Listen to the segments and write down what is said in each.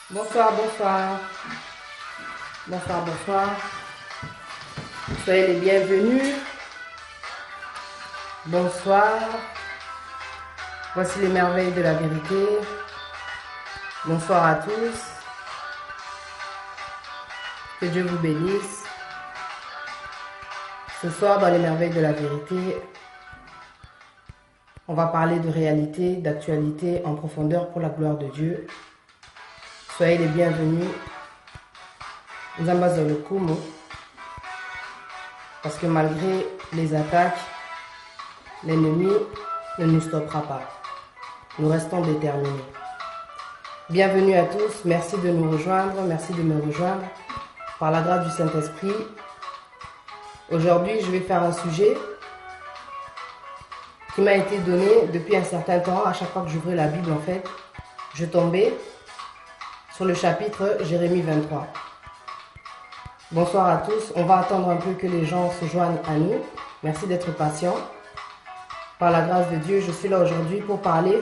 Bonsoir, bonsoir, bonsoir, bonsoir. Soyez les bienvenus. Bonsoir. Voici les merveilles de la vérité. Bonsoir à tous. Que Dieu vous bénisse. Ce soir, dans les merveilles de la vérité, on va parler de réalité, d'actualité en profondeur pour la gloire de Dieu. Soyez les bienvenus. Nous ambassadons le Kumo. Parce que malgré les attaques, l'ennemi ne nous stoppera pas. Nous restons déterminés. Bienvenue à tous. Merci de nous rejoindre. Merci de me rejoindre. Par la grâce du Saint-Esprit, aujourd'hui, je vais faire un sujet qui m'a été donné depuis un certain temps. À chaque fois que j'ouvrais la Bible, en fait, je tombais sur le chapitre Jérémie 23. Bonsoir à tous. On va attendre un peu que les gens se joignent à nous. Merci d'être patient. Par la grâce de Dieu, je suis là aujourd'hui pour parler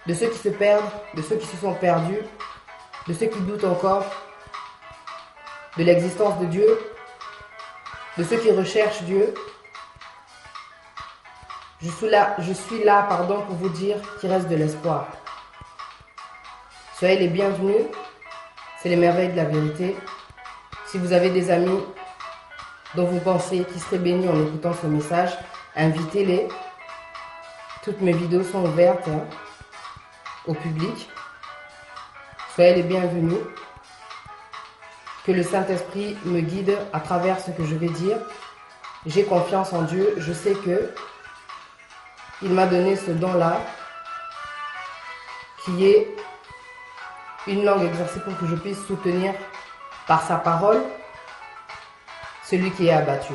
de ceux qui se perdent, de ceux qui se sont perdus, de ceux qui doutent encore de l'existence de Dieu, de ceux qui recherchent Dieu. Je suis là, pour vous dire qu'il reste de l'espoir. Soyez les bienvenus. C'est les merveilles de la vérité. Si vous avez des amis dont vous pensez qu'ils seraient bénis en écoutant ce message, invitez-les. Toutes mes vidéos sont ouvertes au public. Soyez les bienvenus. Que le Saint-Esprit me guide à travers ce que je vais dire. J'ai confiance en Dieu. Je sais que il m'a donné ce don-là, qui est une langue exercée pour que je puisse soutenir par sa parole celui qui est abattu.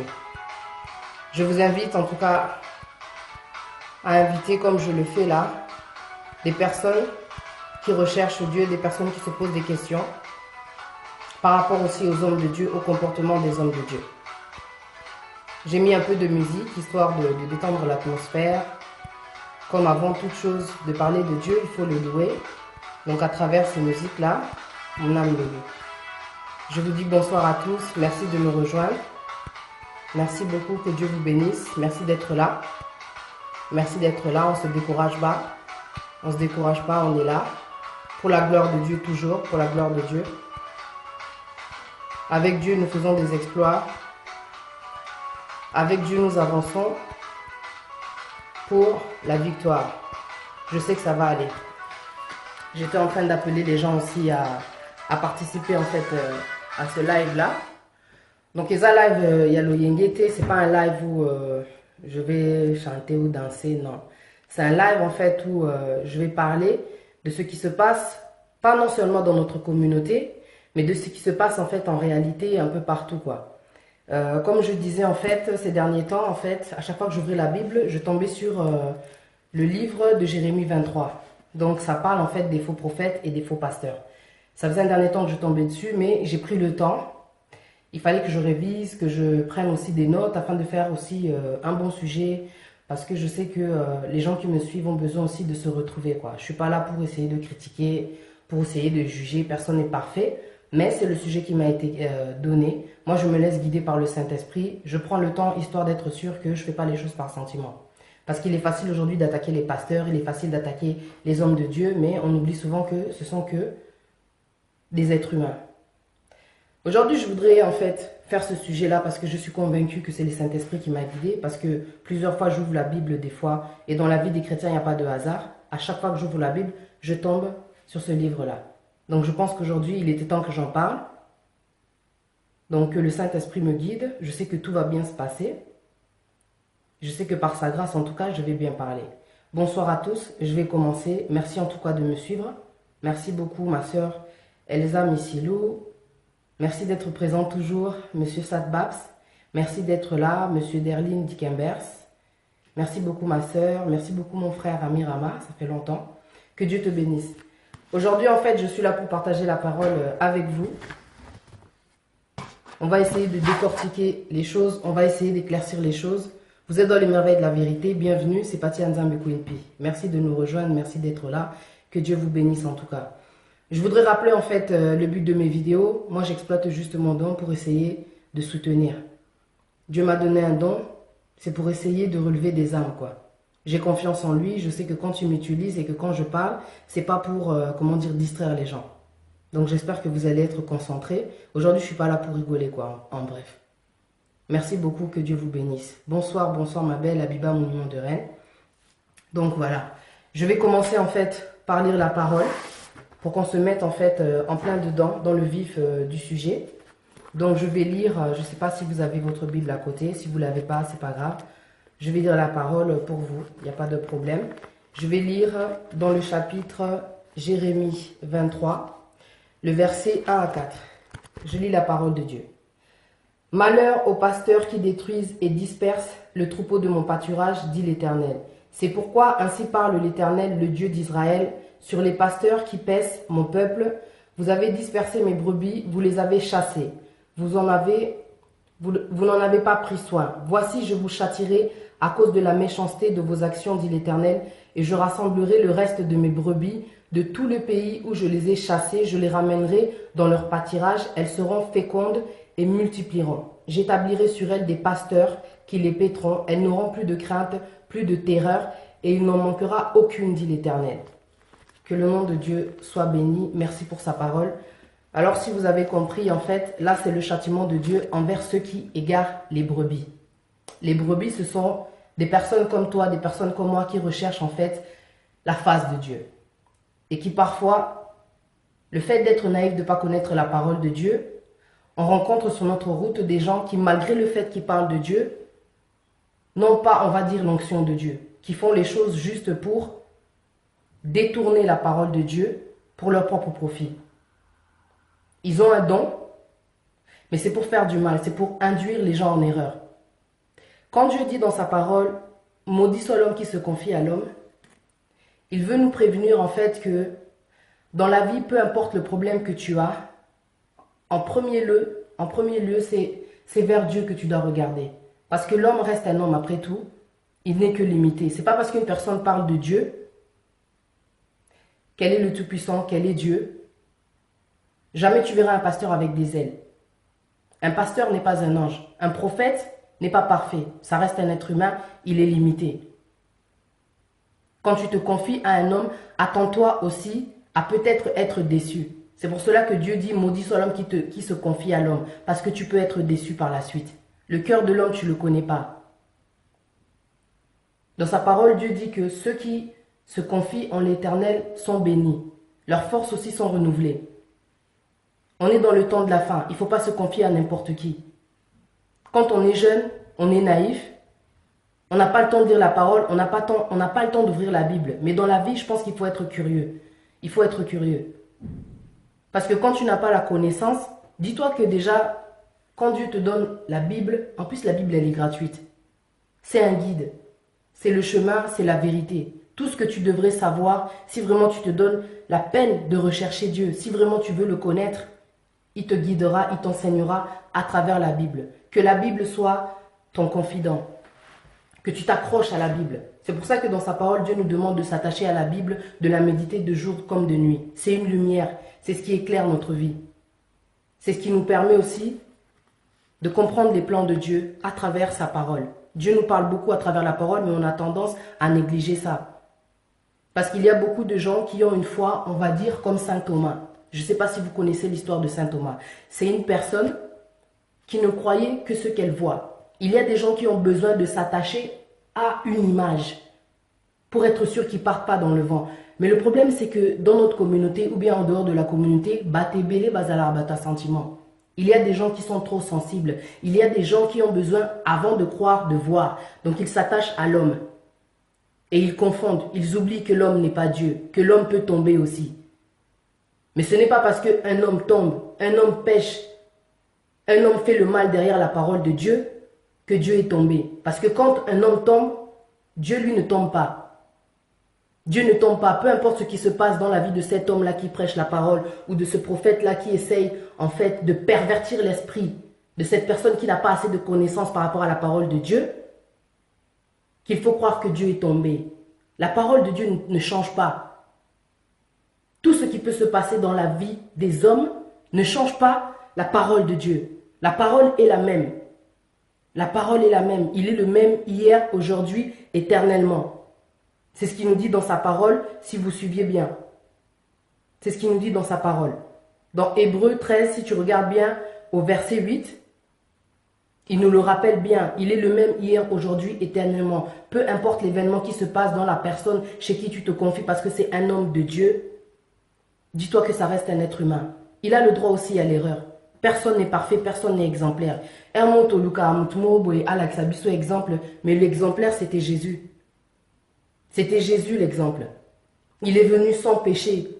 Je vous invite en tout cas à inviter, comme je le fais là, des personnes qui recherchent Dieu, des personnes qui se posent des questions par rapport aussi aux hommes de Dieu, au comportement des hommes de Dieu. J'ai mis un peu de musique, histoire de détendre l'atmosphère. Comme avant toute chose, de parler de Dieu, il faut le louer. Donc à travers ces musiques-là, mon âme le loue. Je vous dis bonsoir à tous, merci de me rejoindre. Merci beaucoup, que Dieu vous bénisse. Merci d'être là. Merci d'être là, on ne se décourage pas. On ne se décourage pas, on est là. Pour la gloire de Dieu toujours, pour la gloire de Dieu. Avec Dieu, nous faisons des exploits. Avec Dieu, nous avançons pour la victoire. Je sais que ça va aller. J'étais en train d'appeler les gens aussi à participer en fait à ce live là. Donc les live il y a le Yengete, c'est pas un live où je vais chanter ou danser, non. C'est un live en fait où je vais parler de ce qui se passe, pas non seulement dans notre communauté, mais de ce qui se passe en fait en réalité un peu partout quoi. Comme je disais en fait ces derniers temps, en fait, à chaque fois que j'ouvrais la Bible, je tombais sur le livre de Jérémie 23. Donc ça parle en fait des faux prophètes et des faux pasteurs. Ça faisait un dernier temps que je tombais dessus, mais j'ai pris le temps. Il fallait que je révise, que je prenne aussi des notes afin de faire aussi un bon sujet. Parce que je sais que les gens qui me suivent ont besoin aussi de se retrouver, quoi. Je ne suis pas là pour essayer de critiquer, pour essayer de juger. Personne n'est parfait. Mais c'est le sujet qui m'a été donné. Moi, je me laisse guider par le Saint-Esprit. Je prends le temps, histoire d'être sûr que je ne fais pas les choses par sentiment. Parce qu'il est facile aujourd'hui d'attaquer les pasteurs, il est facile d'attaquer les hommes de Dieu, mais on oublie souvent que ce sont que des êtres humains. Aujourd'hui, je voudrais en fait faire ce sujet-là parce que je suis convaincue que c'est le Saint-Esprit qui m'a guidée, parce que plusieurs fois j'ouvre la Bible des fois, et dans la vie des chrétiens, il n'y a pas de hasard. À chaque fois que j'ouvre la Bible, je tombe sur ce livre-là. Donc je pense qu'aujourd'hui, il était temps que j'en parle. Donc que le Saint-Esprit me guide, je sais que tout va bien se passer. Je sais que par sa grâce, en tout cas, je vais bien parler. Bonsoir à tous, je vais commencer. Merci en tout cas de me suivre. Merci beaucoup ma sœur Elsa Missilou. Merci d'être présent toujours, Monsieur Sadbabs. Merci d'être là, Monsieur Derlin Dikembers. Merci beaucoup ma sœur, merci beaucoup mon frère Amirama, ça fait longtemps. Que Dieu te bénisse. Aujourd'hui, en fait, je suis là pour partager la parole avec vous. On va essayer de décortiquer les choses, on va essayer d'éclaircir les choses. Vous êtes dans les merveilles de la vérité, bienvenue, c'est Pati Nzambe Kouinpi. Merci de nous rejoindre, merci d'être là. Que Dieu vous bénisse en tout cas. Je voudrais rappeler en fait le but de mes vidéos. Moi, j'exploite juste mon don pour essayer de soutenir. Dieu m'a donné un don, c'est pour essayer de relever des âmes, quoi. J'ai confiance en lui, je sais que quand il m'utilise et que quand je parle, c'est pas pour, comment dire, distraire les gens. Donc j'espère que vous allez être concentrés. Aujourd'hui, je suis pas là pour rigoler, quoi, en bref. Merci beaucoup, que Dieu vous bénisse. Bonsoir, bonsoir ma belle Abiba, monument de reine. Donc voilà, je vais commencer en fait par lire la parole pour qu'on se mette en fait en plein dedans, dans le vif du sujet. Donc je vais lire, je ne sais pas si vous avez votre Bible à côté, si vous ne l'avez pas, c'est pas grave. Je vais lire la parole pour vous, il n'y a pas de problème. Je vais lire dans le chapitre Jérémie 23, le verset 1 à 4. Je lis la parole de Dieu. Malheur aux pasteurs qui détruisent et dispersent le troupeau de mon pâturage, dit l'Éternel. C'est pourquoi ainsi parle l'Éternel, le Dieu d'Israël, sur les pasteurs qui paissent mon peuple. Vous avez dispersé mes brebis, vous les avez chassées. Vous n'en avez pas pris soin. Voici, je vous châtierai à cause de la méchanceté de vos actions, dit l'Éternel, et je rassemblerai le reste de mes brebis de tout le pays où je les ai chassées. Je les ramènerai dans leur pâturage. Elles seront fécondes et multiplieront. J'établirai sur elles des pasteurs qui les paîtront. Elles n'auront plus de crainte, plus de terreur, et il n'en manquera aucune, dit l'Éternel. Que le nom de Dieu soit béni. Merci pour sa parole. Alors si vous avez compris, en fait, là c'est le châtiment de Dieu envers ceux qui égarent les brebis. Les brebis, ce sont des personnes comme toi, des personnes comme moi qui recherchent en fait la face de Dieu. Et qui parfois, le fait d'être naïf, de ne pas connaître la parole de Dieu, on rencontre sur notre route des gens qui, malgré le fait qu'ils parlent de Dieu, n'ont pas, on va dire, l'onction de Dieu, qui font les choses juste pour détourner la parole de Dieu pour leur propre profit. Ils ont un don, mais c'est pour faire du mal, c'est pour induire les gens en erreur. Quand Dieu dit dans sa parole, maudit soit l'homme qui se confie à l'homme, il veut nous prévenir en fait que dans la vie, peu importe le problème que tu as, en premier lieu, c'est vers Dieu que tu dois regarder. Parce que l'homme reste un homme après tout, il n'est que limité. C'est pas parce qu'une personne parle de Dieu, qu'elle est le Tout-Puissant, qu'elle est Dieu. Jamais tu verras un pasteur avec des ailes. Un pasteur n'est pas un ange. Un prophète n'est pas parfait. Ça reste un être humain, il est limité. Quand tu te confies à un homme, attends-toi aussi à peut-être être déçu. C'est pour cela que Dieu dit, maudit soit l'homme qui se confie à l'homme. Parce que tu peux être déçu par la suite. Le cœur de l'homme, tu ne le connais pas. Dans sa parole, Dieu dit que ceux qui se confient en l'Éternel sont bénis. Leurs forces aussi sont renouvelées. On est dans le temps de la fin. Il ne faut pas se confier à n'importe qui. Quand on est jeune, on est naïf. On n'a pas le temps de lire la parole. On n'a pas le temps d'ouvrir la Bible. Mais dans la vie, je pense qu'il faut être curieux. Il faut être curieux. Parce que quand tu n'as pas la connaissance, dis-toi que déjà, quand Dieu te donne la Bible, en plus la Bible elle est gratuite. C'est un guide. C'est le chemin, c'est la vérité. Tout ce que tu devrais savoir, si vraiment tu te donnes la peine de rechercher Dieu, si vraiment tu veux le connaître, il te guidera, il t'enseignera à travers la Bible. Que la Bible soit ton confident. Que tu t'accroches à la Bible. C'est pour ça que dans sa parole, Dieu nous demande de s'attacher à la Bible, de la méditer de jour comme de nuit. C'est une lumière. C'est ce qui éclaire notre vie. C'est ce qui nous permet aussi de comprendre les plans de Dieu à travers sa parole. Dieu nous parle beaucoup à travers la parole, mais on a tendance à négliger ça. Parce qu'il y a beaucoup de gens qui ont une foi, on va dire, comme Saint Thomas. Je ne sais pas si vous connaissez l'histoire de Saint Thomas. C'est une personne qui ne croyait que ce qu'elle voit. Il y a des gens qui ont besoin de s'attacher à une image pour être sûr qu'ils ne partent pas dans le vent. Mais le problème, c'est que dans notre communauté, ou bien en dehors de la communauté, batebele bazala bata sentiment. Il y a des gens qui sont trop sensibles. Il y a des gens qui ont besoin, avant de croire, de voir. Donc ils s'attachent à l'homme. Et ils confondent. Ils oublient que l'homme n'est pas Dieu. Que l'homme peut tomber aussi. Mais ce n'est pas parce qu'un homme tombe, un homme pêche, un homme fait le mal derrière la parole de Dieu, que Dieu est tombé. Parce que quand un homme tombe, Dieu lui ne tombe pas. Dieu ne tombe pas, peu importe ce qui se passe dans la vie de cet homme-là qui prêche la parole ou de ce prophète-là qui essaye en fait de pervertir l'esprit de cette personne qui n'a pas assez de connaissances par rapport à la parole de Dieu, qu'il faut croire que Dieu est tombé. La parole de Dieu ne change pas. Tout ce qui peut se passer dans la vie des hommes ne change pas la parole de Dieu. La parole est la même. La parole est la même. Il est le même hier, aujourd'hui, éternellement. C'est ce qu'il nous dit dans sa parole, si vous suiviez bien. C'est ce qu'il nous dit dans sa parole. Dans Hébreux 13, si tu regardes bien au verset 8, il nous le rappelle bien. Il est le même hier, aujourd'hui, éternellement. Peu importe l'événement qui se passe dans la personne chez qui tu te confies parce que c'est un homme de Dieu, dis-toi que ça reste un être humain. Il a le droit aussi à l'erreur. Personne n'est parfait, personne n'est exemplaire. Exemple, mais l'exemplaire, c'était Jésus. C'était Jésus l'exemple. Il est venu sans péché.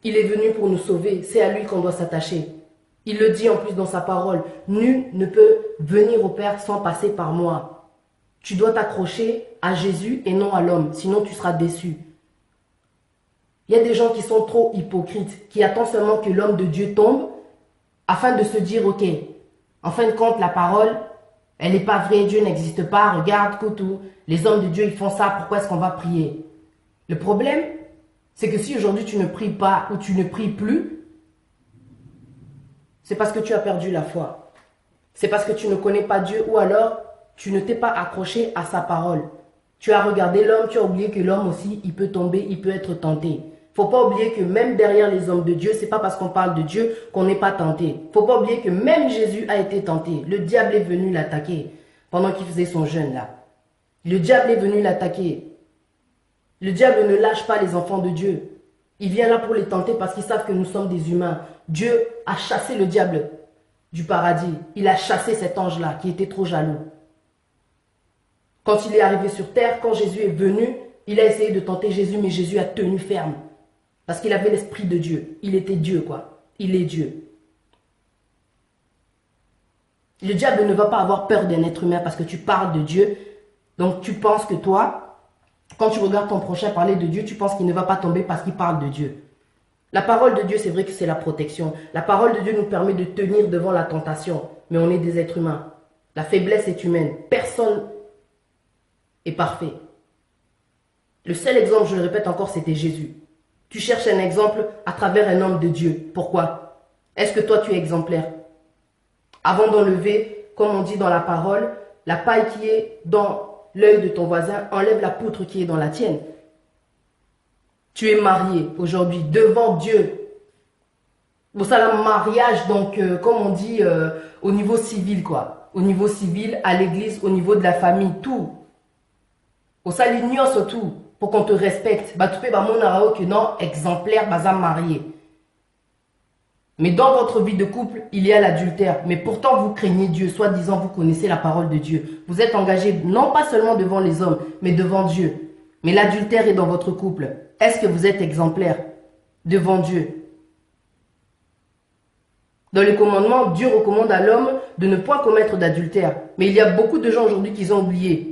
Il est venu pour nous sauver. C'est à lui qu'on doit s'attacher. Il le dit en plus dans sa parole. Nul ne peut venir au Père sans passer par moi. Tu dois t'accrocher à Jésus et non à l'homme, sinon tu seras déçu. Il y a des gens qui sont trop hypocrites, qui attendent seulement que l'homme de Dieu tombe afin de se dire, ok, en fin de compte, la parole, elle n'est pas vraie, Dieu n'existe pas, regarde, Koutou, les hommes de Dieu, ils font ça, pourquoi est-ce qu'on va prier? Le problème, c'est que si aujourd'hui tu ne pries pas ou tu ne pries plus, c'est parce que tu as perdu la foi. C'est parce que tu ne connais pas Dieu ou alors tu ne t'es pas accroché à sa parole. Tu as regardé l'homme, tu as oublié que l'homme aussi, il peut tomber, il peut être tenté. Faut pas oublier que même derrière les hommes de Dieu, c'est pas parce qu'on parle de Dieu qu'on n'est pas tenté. Faut pas oublier que même Jésus a été tenté. Le diable est venu l'attaquer pendant qu'il faisait son jeûne là. Le diable est venu l'attaquer. Le diable ne lâche pas les enfants de Dieu. Il vient là pour les tenter parce qu'ils savent que nous sommes des humains. Dieu a chassé le diable du paradis. Il a chassé cet ange-là qui était trop jaloux. Quand il est arrivé sur terre, quand Jésus est venu, il a essayé de tenter Jésus, mais Jésus a tenu ferme. Parce qu'il avait l'esprit de Dieu. Il était Dieu, quoi. Il est Dieu. Le diable ne va pas avoir peur d'un être humain parce que tu parles de Dieu. Donc tu penses que toi, quand tu regardes ton prochain parler de Dieu, tu penses qu'il ne va pas tomber parce qu'il parle de Dieu. La parole de Dieu, c'est vrai que c'est la protection. La parole de Dieu nous permet de tenir devant la tentation. Mais on est des êtres humains. La faiblesse est humaine. Personne est parfait. Le seul exemple, je le répète encore, c'était Jésus. Tu cherches un exemple à travers un homme de Dieu. Pourquoi? Est-ce que toi tu es exemplaire? Avant d'enlever, comme on dit dans la parole, la paille qui est dans l'œil de ton voisin, enlève la poutre qui est dans la tienne. Tu es marié aujourd'hui devant Dieu. Bon, ça, le mariage, donc, comme on dit, au niveau civil, quoi. Au niveau civil, à l'église, au niveau de la famille, tout. Au salignon surtout, pour qu'on te respecte. Bah, tu peux, bah, mon arao que non, exemplaire, bah, marié. Mais dans votre vie de couple, il y a l'adultère. Mais pourtant, vous craignez Dieu, soi-disant, vous connaissez la parole de Dieu. Vous êtes engagé, non pas seulement devant les hommes, mais devant Dieu. Mais l'adultère est dans votre couple. Est-ce que vous êtes exemplaire devant Dieu? Dans les commandements, Dieu recommande à l'homme de ne point commettre d'adultère. Mais il y a beaucoup de gens aujourd'hui qui ont oublié.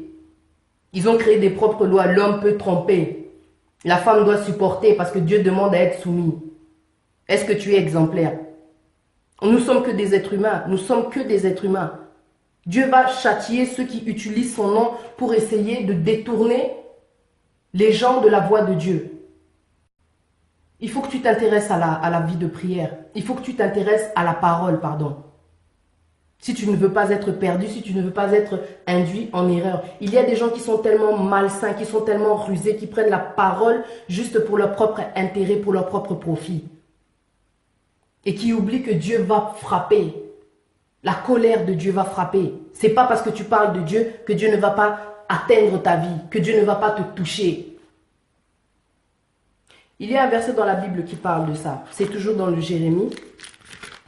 Ils ont créé des propres lois. L'homme peut tromper. La femme doit supporter parce que Dieu demande à être soumis. Est-ce que tu es exemplaire? Nous sommes que des êtres humains. Nous sommes que des êtres humains. Dieu va châtier ceux qui utilisent son nom pour essayer de détourner les gens de la voie de Dieu. Il faut que tu t'intéresses à la vie de prière. Il faut que tu t'intéresses à la parole, pardon. Si tu ne veux pas être perdu, si tu ne veux pas être induit en erreur. Il y a des gens qui sont tellement malsains, qui sont tellement rusés, qui prennent la parole juste pour leur propre intérêt, pour leur propre profit. Et qui oublient que Dieu va frapper. La colère de Dieu va frapper. C'est pas parce que tu parles de Dieu que Dieu ne va pas atteindre ta vie, que Dieu ne va pas te toucher. Il y a un verset dans la Bible qui parle de ça. C'est toujours dans le Jérémie,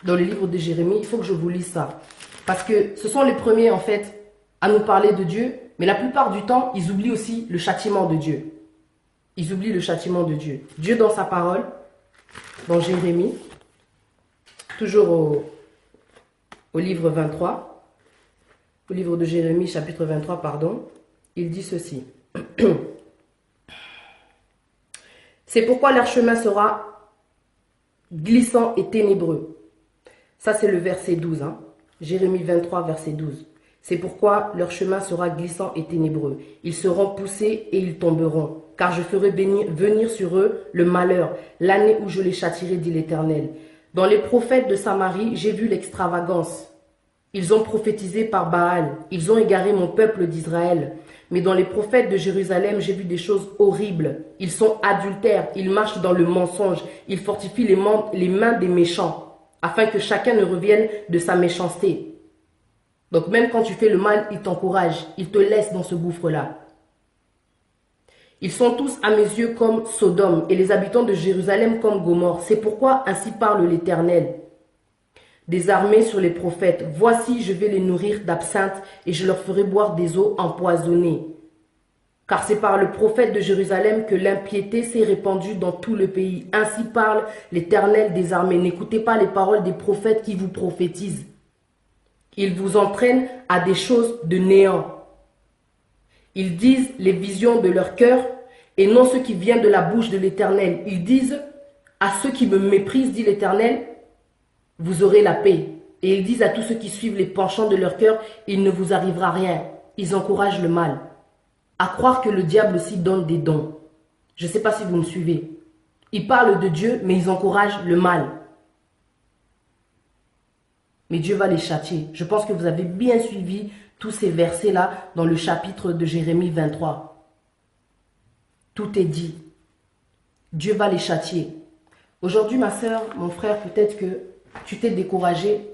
dans le livre de Jérémie. Il faut que je vous lise ça. Parce que ce sont les premiers, en fait, à nous parler de Dieu. Mais la plupart du temps, ils oublient aussi le châtiment de Dieu. Ils oublient le châtiment de Dieu. Dieu, dans sa parole, dans Jérémie, toujours au livre 23, au livre de Jérémie, chapitre 23, pardon, il dit ceci. C'est pourquoi leur chemin sera glissant et ténébreux. Ça, c'est le verset 12. Jérémie 23, verset 12. C'est pourquoi leur chemin sera glissant et ténébreux. Ils seront poussés et ils tomberont. Car je ferai venir sur eux le malheur, l'année où je les châtierai, dit l'Éternel. Dans les prophètes de Samarie, j'ai vu l'extravagance. Ils ont prophétisé par Baal. Ils ont égaré mon peuple d'Israël. Mais dans les prophètes de Jérusalem, j'ai vu des choses horribles. Ils sont adultères, ils marchent dans le mensonge, ils fortifient les mains des méchants, afin que chacun ne revienne de sa méchanceté. Donc même quand tu fais le mal, ils t'encouragent, ils te laissent dans ce gouffre-là. Ils sont tous à mes yeux comme Sodome et les habitants de Jérusalem comme Gomorrhe. C'est pourquoi ainsi parle l'Éternel. Des armées sur les prophètes. Voici, je vais les nourrir d'absinthe et je leur ferai boire des eaux empoisonnées. Car c'est par le prophète de Jérusalem que l'impiété s'est répandue dans tout le pays. Ainsi parle l'Éternel des armées. N'écoutez pas les paroles des prophètes qui vous prophétisent. Ils vous entraînent à des choses de néant. Ils disent les visions de leur cœur et non ce qui vient de la bouche de l'Éternel. Ils disent à ceux qui me méprisent, dit l'Éternel, vous aurez la paix. Et ils disent à tous ceux qui suivent les penchants de leur cœur, il ne vous arrivera rien. Ils encouragent le mal. À croire que le diable aussi donne des dons. Je ne sais pas si vous me suivez. Ils parlent de Dieu, mais ils encouragent le mal. Mais Dieu va les châtier. Je pense que vous avez bien suivi tous ces versets-là dans le chapitre de Jérémie 23. Tout est dit. Dieu va les châtier. Aujourd'hui, ma soeur, mon frère, peut-être que tu t'es découragé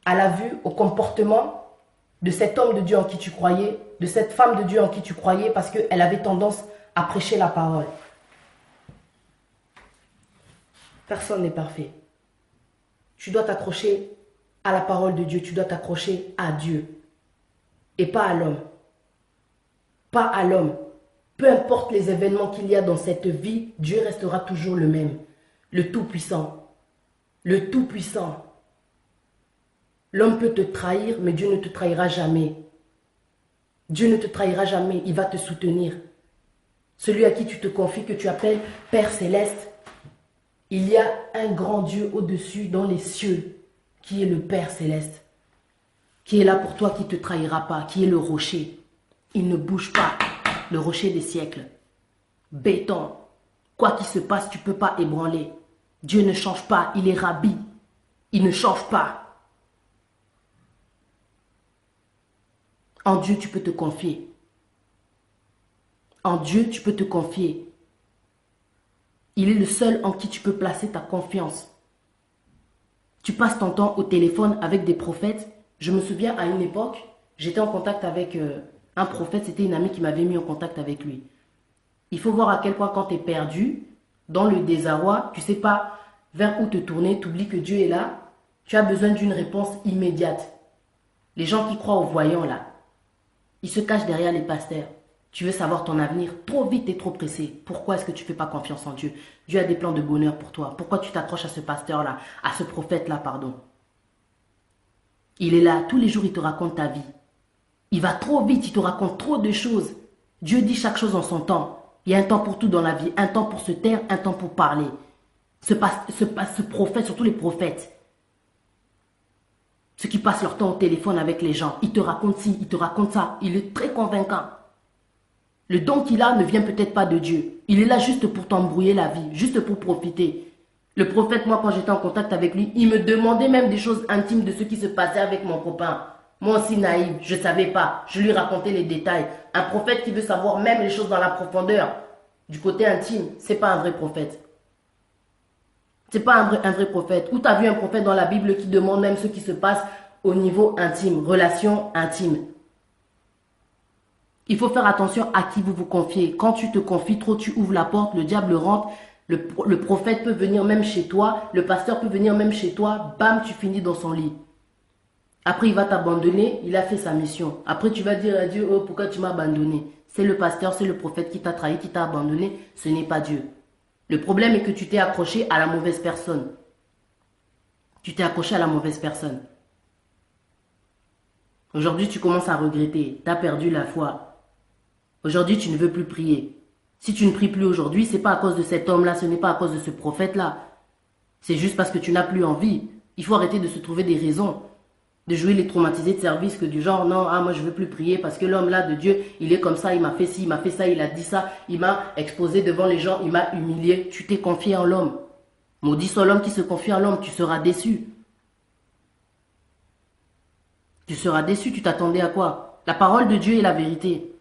à la vue, au comportement de cet homme de Dieu en qui tu croyais, de cette femme de Dieu en qui tu croyais, parce qu'elle avait tendance à prêcher la parole. Personne n'est parfait. Tu dois t'accrocher à la parole de Dieu, tu dois t'accrocher à Dieu et pas à l'homme. Pas à l'homme. Peu importe les événements qu'il y a dans cette vie, Dieu restera toujours le même, le Tout-Puissant. Le Tout-Puissant. L'homme peut te trahir, mais Dieu ne te trahira jamais. Dieu ne te trahira jamais, il va te soutenir. Celui à qui tu te confies, que tu appelles Père Céleste, il y a un grand Dieu au-dessus dans les cieux, qui est le Père Céleste, qui est là pour toi, qui ne te trahira pas, qui est le rocher. Il ne bouge pas, le rocher des siècles. Béton, quoi qu'il se passe, tu ne peux pas ébranler. Dieu ne change pas, il est Rabbi. Il ne change pas. En Dieu, tu peux te confier. En Dieu, tu peux te confier. Il est le seul en qui tu peux placer ta confiance. Tu passes ton temps au téléphone avec des prophètes. Je me souviens à une époque, j'étais en contact avec un prophète, c'était une amie qui m'avait mis en contact avec lui. Il faut voir à quel point quand tu es perdu, dans le désarroi, tu ne sais pas vers où te tourner, tu oublies que Dieu est là, tu as besoin d'une réponse immédiate. Les gens qui croient aux voyants là, ils se cachent derrière les pasteurs. Tu veux savoir ton avenir, trop vite et trop pressé. Pourquoi est-ce que tu ne fais pas confiance en Dieu? Dieu a des plans de bonheur pour toi. Pourquoi tu t'accroches à ce pasteur-là, à ce prophète-là, pardon? Il est là, tous les jours il te raconte ta vie. Il va trop vite, il te raconte trop de choses. Dieu dit chaque chose en son temps. Il y a un temps pour tout dans la vie, un temps pour se taire, un temps pour parler. Ce prophète, surtout les prophètes, ceux qui passent leur temps au téléphone avec les gens, ils te racontent ci, ils te racontent ça, il est très convaincant. Le don qu'il a ne vient peut-être pas de Dieu. Il est là juste pour t'embrouiller la vie, juste pour profiter. Le prophète, moi, quand j'étais en contact avec lui, il me demandait même des choses intimes de ce qui se passait avec mon copain. Moi aussi naïve, je ne savais pas. Je lui racontais les détails. Un prophète qui veut savoir même les choses dans la profondeur, du côté intime, c'est pas un vrai prophète. C'est pas un vrai prophète. Où tu as vu un prophète dans la Bible qui demande même ce qui se passe au niveau intime, relation intime. Il faut faire attention à qui vous vous confiez. Quand tu te confies trop, tu ouvres la porte, le diable rentre, le prophète peut venir même chez toi, le pasteur peut venir même chez toi, bam, tu finis dans son lit. Après, il va t'abandonner, il a fait sa mission. Après, tu vas dire à Dieu, oh, pourquoi tu m'as abandonné? C'est le pasteur, c'est le prophète qui t'a trahi, qui t'a abandonné, ce n'est pas Dieu. Le problème est que tu t'es accroché à la mauvaise personne. Tu t'es accroché à la mauvaise personne. Aujourd'hui, tu commences à regretter, tu as perdu la foi. Aujourd'hui, tu ne veux plus prier. Si tu ne pries plus aujourd'hui, ce n'est pas à cause de cet homme-là, ce n'est pas à cause de ce prophète-là. C'est juste parce que tu n'as plus envie. Il faut arrêter de se trouver des raisons. De jouer les traumatisés de service que du genre, non, ah, moi je veux plus prier parce que l'homme là de Dieu, il est comme ça, il m'a fait ci, il m'a fait ça, il a dit ça, il m'a exposé devant les gens, il m'a humilié. Tu t'es confié en l'homme. Maudit soit l'homme qui se confie en l'homme, tu seras déçu. Tu seras déçu, tu t'attendais à quoi? La parole de Dieu est la vérité.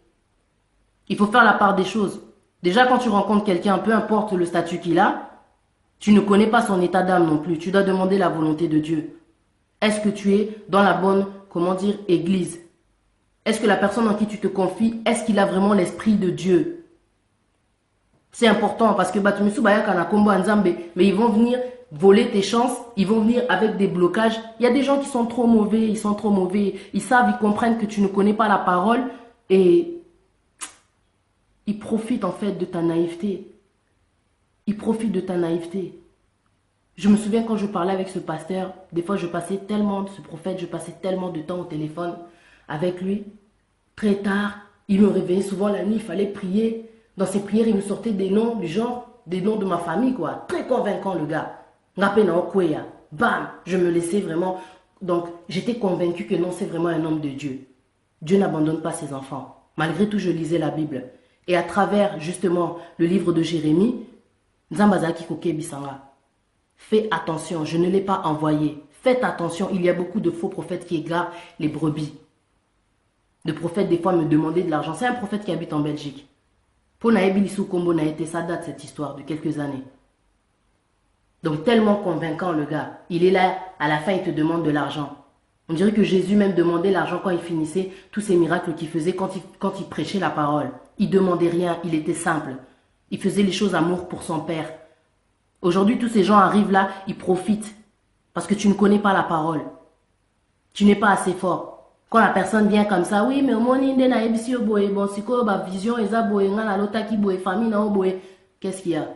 Il faut faire la part des choses. Déjà quand tu rencontres quelqu'un, peu importe le statut qu'il a, tu ne connais pas son état d'âme non plus. Tu dois demander la volonté de Dieu. Est-ce que tu es dans la bonne, comment dire, église? Est-ce que la personne en qui tu te confies, est-ce qu'il a vraiment l'esprit de Dieu? C'est important parce que mais ils vont venir voler tes chances, ils vont venir avec des blocages. Il y a des gens qui sont trop mauvais, ils sont trop mauvais. Ils savent, ils comprennent que tu ne connais pas la parole et ils profitent en fait de ta naïveté. Ils profitent de ta naïveté. Je me souviens quand je parlais avec ce pasteur, des fois je passais tellement, ce prophète, je passais tellement de temps au téléphone avec lui. Très tard, il me réveillait souvent la nuit, il fallait prier. Dans ses prières, il me sortait des noms du genre, des noms de ma famille, quoi. Très convaincant, le gars. Bam, je me laissais vraiment. Donc, j'étais convaincu que non, c'est vraiment un homme de Dieu. Dieu n'abandonne pas ses enfants. Malgré tout, je lisais la Bible. Et à travers, justement, le livre de Jérémie, Nzambazaki Koke Bisanga. Fais attention, je ne l'ai pas envoyé. Faites attention, il y a beaucoup de faux prophètes qui égarent les brebis. Le prophète, des fois, me demandait de l'argent. C'est un prophète qui habite en Belgique. Pour Naebilisu Kombo n'a été, ça date cette histoire de quelques années. Donc, tellement convaincant, le gars. Il est là, à la fin, il te demande de l'argent. On dirait que Jésus même demandait l'argent quand il finissait tous ces miracles qu'il faisait quand il prêchait la parole. Il demandait rien, il était simple. Il faisait les choses amour pour son Père. Aujourd'hui, tous ces gens arrivent là, ils profitent. Parce que tu ne connais pas la parole. Tu n'es pas assez fort. Quand la personne vient comme ça, oui, mais au moins, bon, c'est quoi, ma vision, qu'est-ce qu'il y a?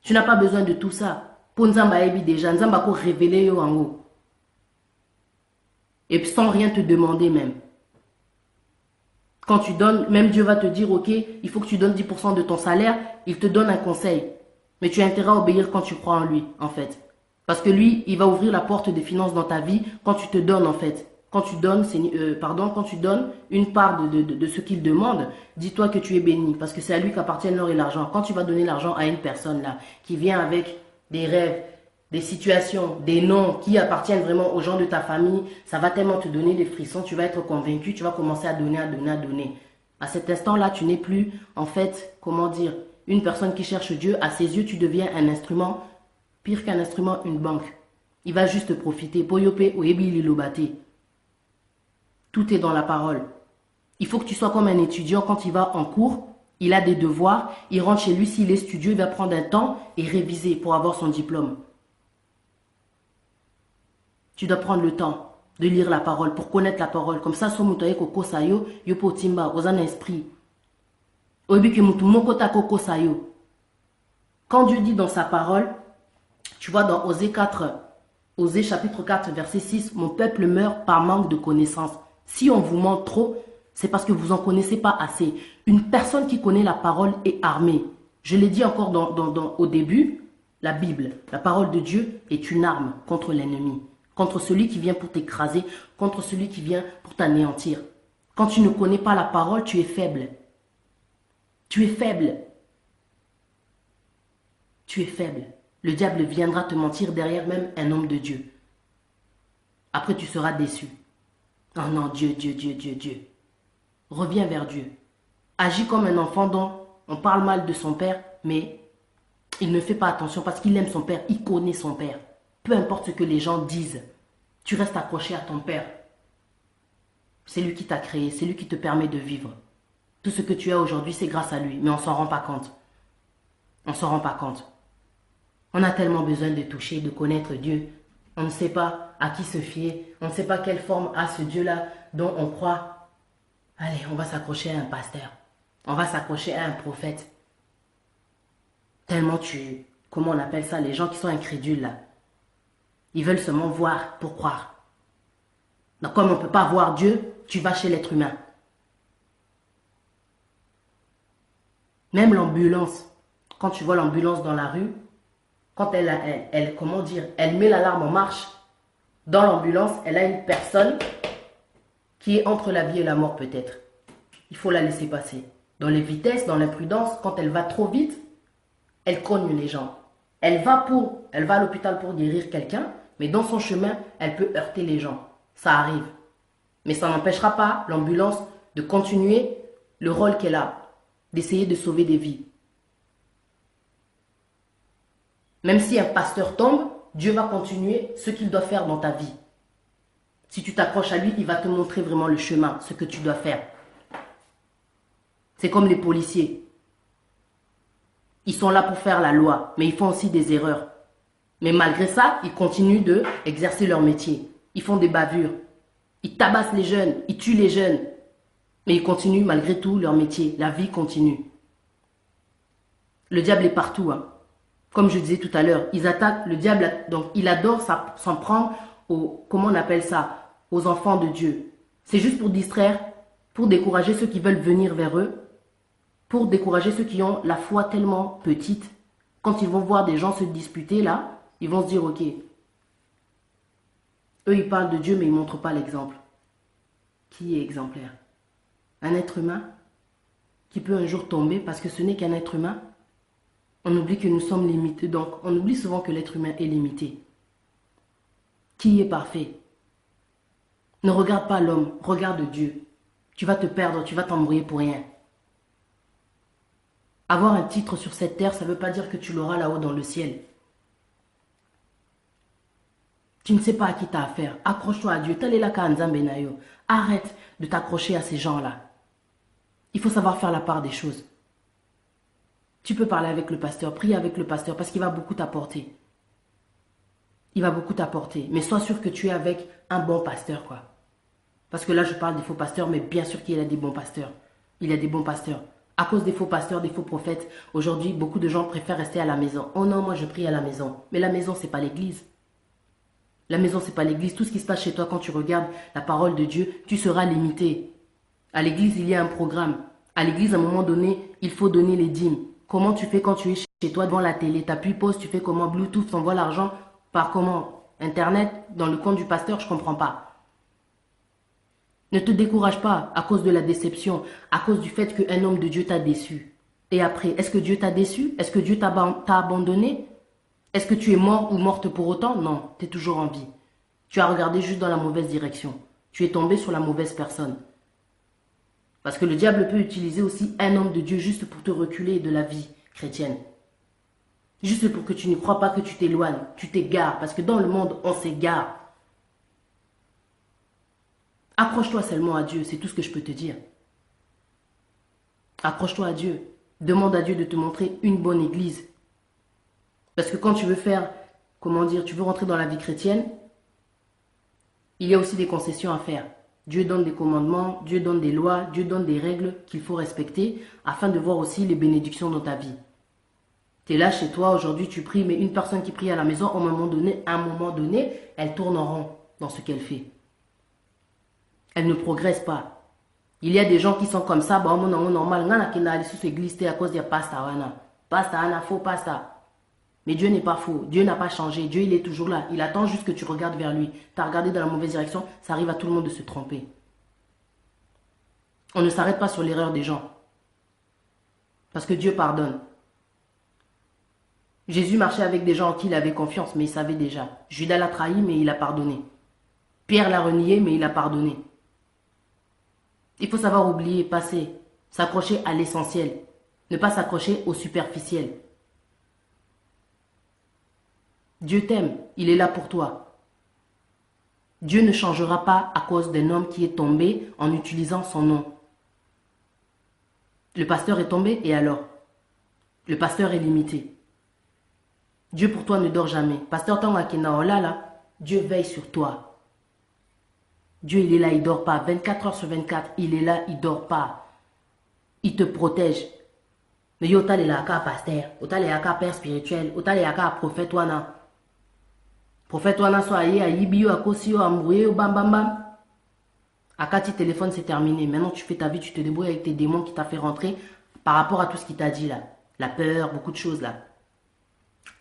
Tu n'as pas besoin de tout ça. Pour Nzamba Ebi déjà, Nzamba ko révéler yo en haut. Et sans rien te demander même. Quand tu donnes, même Dieu va te dire, ok, il faut que tu donnes 10% de ton salaire, il te donne un conseil. Mais tu as intérêt à obéir quand tu crois en lui, en fait. Parce que lui, il va ouvrir la porte des finances dans ta vie quand tu te donnes, en fait. Quand tu donnes, quand tu donnes une part de ce qu'il demande, dis-toi que tu es béni. Parce que c'est à lui qu'appartiennent l'or et l'argent. Quand tu vas donner l'argent à une personne là, qui vient avec des rêves, des situations, des noms qui appartiennent vraiment aux gens de ta famille, ça va tellement te donner des frissons, tu vas être convaincu, tu vas commencer à donner, à donner, à donner. À cet instant-là, tu n'es plus, en fait, comment dire, une personne qui cherche Dieu. À ses yeux, tu deviens un instrument, pire qu'un instrument, une banque. Il va juste profiter. Poyope, oyebi lilobate. Tout est dans la parole. Il faut que tu sois comme un étudiant quand il va en cours, il a des devoirs, il rentre chez lui, s'il est studieux, il va prendre un temps et réviser pour avoir son diplôme. Tu dois prendre le temps de lire la parole pour connaître la parole. Comme ça, somutoye koko sayo, yopo timba, ozan esprit. Oyebi ke mutu mokota koko sayo. Quand Dieu dit dans sa parole, tu vois dans Osée 4, Osée chapitre 4, verset 6, mon peuple meurt par manque de connaissance. Si on vous ment trop, c'est parce que vous n'en connaissez pas assez. Une personne qui connaît la parole est armée. Je l'ai dit encore au début, la Bible, la parole de Dieu est une arme contre l'ennemi, contre celui qui vient pour t'écraser, contre celui qui vient pour t'anéantir. Quand tu ne connais pas la parole, tu es faible. Tu es faible. Tu es faible. Le diable viendra te mentir derrière même un homme de Dieu. Après, tu seras déçu. Oh non, Dieu. Reviens vers Dieu. Agis comme un enfant dont on parle mal de son père, mais il ne fait pas attention parce qu'il aime son père, il connaît son père. Peu importe ce que les gens disent, tu restes accroché à ton père. C'est lui qui t'a créé, c'est lui qui te permet de vivre. Tout ce que tu as aujourd'hui, c'est grâce à lui, mais on ne s'en rend pas compte. On ne s'en rend pas compte. On a tellement besoin de toucher, de connaître Dieu. On ne sait pas à qui se fier. On ne sait pas quelle forme a ce Dieu-là dont on croit. Allez, on va s'accrocher à un pasteur. On va s'accrocher à un prophète. Tellement comment on appelle ça, les gens qui sont incrédules là. Ils veulent seulement voir pour croire. Donc comme on ne peut pas voir Dieu, tu vas chez l'être humain. Même l'ambulance. Quand tu vois l'ambulance dans la rue, quand elle met l'alarme en marche, Dans l'ambulance, elle a une personne qui est entre la vie et la mort peut-être. Il faut la laisser passer. Dans les vitesses, dans l'imprudence, quand elle va trop vite, elle cogne les gens. Elle va à l'hôpital pour guérir quelqu'un, mais dans son chemin, elle peut heurter les gens. Ça arrive. Mais ça n'empêchera pas l'ambulance de continuer le rôle qu'elle a, d'essayer de sauver des vies. Même si un pasteur tombe, Dieu va continuer ce qu'il doit faire dans ta vie. Si tu t'accroches à lui, il va te montrer vraiment le chemin, ce que tu dois faire. C'est comme les policiers. Ils sont là pour faire la loi, mais ils font aussi des erreurs. Mais malgré ça, ils continuent d'exercer leur métier. Ils font des bavures. Ils tabassent les jeunes, ils tuent les jeunes. Mais ils continuent malgré tout leur métier. La vie continue. Le diable est partout. Comme je disais tout à l'heure, ils attaquent le diable. Donc il adore s'en prendre aux, comment on appelle ça, aux enfants de Dieu. C'est juste pour distraire, pour décourager ceux qui veulent venir vers eux, pour décourager ceux qui ont la foi tellement petite. Quand ils vont voir des gens se disputer là, ils vont se dire ok. Eux ils parlent de Dieu mais ils ne montrent pas l'exemple. Qui est exemplaire? Un être humain qui peut un jour tomber parce que ce n'est qu'un être humain. On oublie que nous sommes limités, donc on oublie souvent que l'être humain est limité. Qui est parfait? Ne regarde pas l'homme, regarde Dieu. Tu vas te perdre, tu vas t'embrouiller pour rien. Avoir un titre sur cette terre, ça ne veut pas dire que tu l'auras là-haut dans le ciel. Tu ne sais pas à qui tu as affaire. Accroche-toi à Dieu. Arrête de t'accrocher à ces gens-là. Il faut savoir faire la part des choses. Tu peux parler avec le pasteur, prier avec le pasteur parce qu'il va beaucoup t'apporter. Il va beaucoup t'apporter. Mais sois sûr que tu es avec un bon pasteur, quoi. Parce que là, je parle des faux pasteurs, mais bien sûr qu'il y a des bons pasteurs. Il y a des bons pasteurs. À cause des faux pasteurs, des faux prophètes, aujourd'hui, beaucoup de gens préfèrent rester à la maison. Oh non, moi je prie à la maison. Mais la maison, c'est pas l'église. La maison, c'est pas l'église. Tout ce qui se passe chez toi quand tu regardes la parole de Dieu, tu seras limité. À l'église, il y a un programme. À l'église, à un moment donné, il faut donner les dîmes. Comment tu fais quand tu es chez toi devant la télé? Tu appuies pause, tu fais comment? Bluetooth, t'envoies l'argent par comment? Internet, dans le compte du pasteur, je comprends pas. Ne te décourage pas à cause de la déception, à cause du fait qu'un homme de Dieu t'a déçu. Et après, est-ce que Dieu t'a déçu? Est-ce que Dieu t'a abandonné? Est-ce que tu es mort ou morte pour autant? Non, tu es toujours en vie. Tu as regardé juste dans la mauvaise direction. Tu es tombé sur la mauvaise personne. Parce que le diable peut utiliser aussi un homme de Dieu juste pour te reculer de la vie chrétienne. Juste pour que tu ne crois pas, que tu t'éloignes, tu t'égares. Parce que dans le monde, on s'égare. Accroche-toi seulement à Dieu, c'est tout ce que je peux te dire. Accroche-toi à Dieu. Demande à Dieu de te montrer une bonne église. Parce que quand tu veux faire, comment dire, tu veux rentrer dans la vie chrétienne, il y a aussi des concessions à faire. Dieu donne des commandements, Dieu donne des lois, Dieu donne des règles qu'il faut respecter afin de voir aussi les bénédictions dans ta vie. Tu es là chez toi, aujourd'hui tu pries, mais une personne qui prie à la maison, à un moment donné, elle tourne en rond dans ce qu'elle fait. Elle ne progresse pas. Il y a des gens qui sont comme ça, bah, normal, à cause des pasta, pasta, faux pasta. Mais Dieu n'est pas faux, Dieu n'a pas changé, Dieu il est toujours là, il attend juste que tu regardes vers lui. Tu as regardé dans la mauvaise direction, ça arrive à tout le monde de se tromper. On ne s'arrête pas sur l'erreur des gens. Parce que Dieu pardonne. Jésus marchait avec des gens en qui il avait confiance, mais il savait déjà. Judas l'a trahi, mais il a pardonné. Pierre l'a renié, mais il a pardonné. Il faut savoir oublier, passer, s'accrocher à l'essentiel, ne pas s'accrocher au superficiel. Dieu t'aime, il est là pour toi. Dieu ne changera pas à cause d'un homme qui est tombé en utilisant son nom. Le pasteur est tombé et alors? Le pasteur est limité. Dieu pour toi ne dort jamais. Pasteur Tangakenaola là, Dieu veille sur toi. Dieu il est là, il ne dort pas. 24 heures sur 24, il est là, il ne dort pas. Il te protège. Mais yo t'as les laka pasteur, t'as les laka père spirituel, t'as les laka prophète wana. Prophète wana soit aïe aïbio akosio amoué bam bam bam. Akati téléphone c'est terminé. Maintenant tu fais ta vie, tu te débrouilles avec tes démons qui t'a fait rentrer par rapport à tout ce qu'il t'a dit là. La peur, beaucoup de choses là.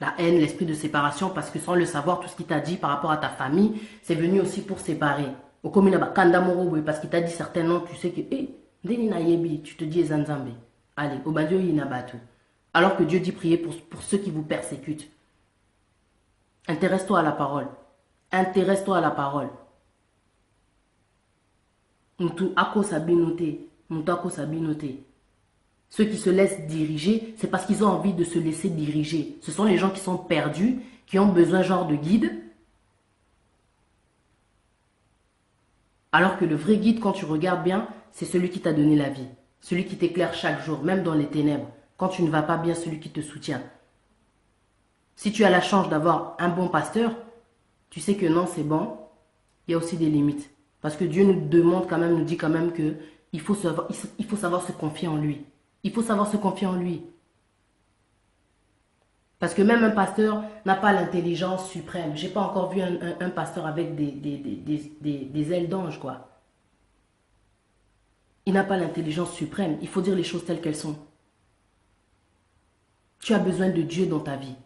La haine, l'esprit de séparation, parce que sans le savoir, tout ce qu'il t'a dit par rapport à ta famille, c'est venu aussi pour séparer. Au commun, parce qu'il t'a dit certains noms, tu sais que, tu te dis Zanzambe. Allez, au Badio Yinabatu. Alors que Dieu dit prier pour ceux qui vous persécutent. Intéresse-toi à la parole. Intéresse-toi à la parole. Ceux qui se laissent diriger, c'est parce qu'ils ont envie de se laisser diriger. Ce sont les gens qui sont perdus, qui ont besoin genre de guide. Alors que le vrai guide, quand tu regardes bien, c'est celui qui t'a donné la vie. Celui qui t'éclaire chaque jour, même dans les ténèbres. Quand tu ne vas pas bien, celui qui te soutient. Si tu as la chance d'avoir un bon pasteur, tu sais que non, c'est bon. Il y a aussi des limites. Parce que Dieu nous demande quand même, nous dit quand même que il faut savoir se confier en lui. Il faut savoir se confier en lui. Parce que même un pasteur n'a pas l'intelligence suprême. J'ai pas encore vu un pasteur avec des ailes d'ange, quoi. Il n'a pas l'intelligence suprême. Il faut dire les choses telles qu'elles sont. Tu as besoin de Dieu dans ta vie.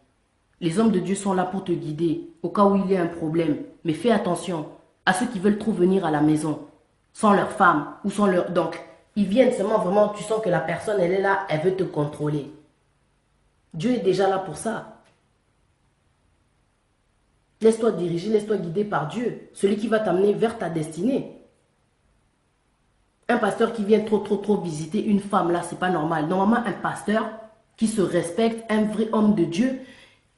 Les hommes de Dieu sont là pour te guider au cas où il y a un problème. Mais fais attention à ceux qui veulent trop venir à la maison sans leur femme ou sans leur... Donc, ils viennent seulement vraiment, tu sens que la personne, elle est là, elle veut te contrôler. Dieu est déjà là pour ça. Laisse-toi diriger, laisse-toi guider par Dieu. Celui qui va t'amener vers ta destinée. Un pasteur qui vient trop visiter une femme, là, c'est pas normal. Normalement, un pasteur qui se respecte, un vrai homme de Dieu,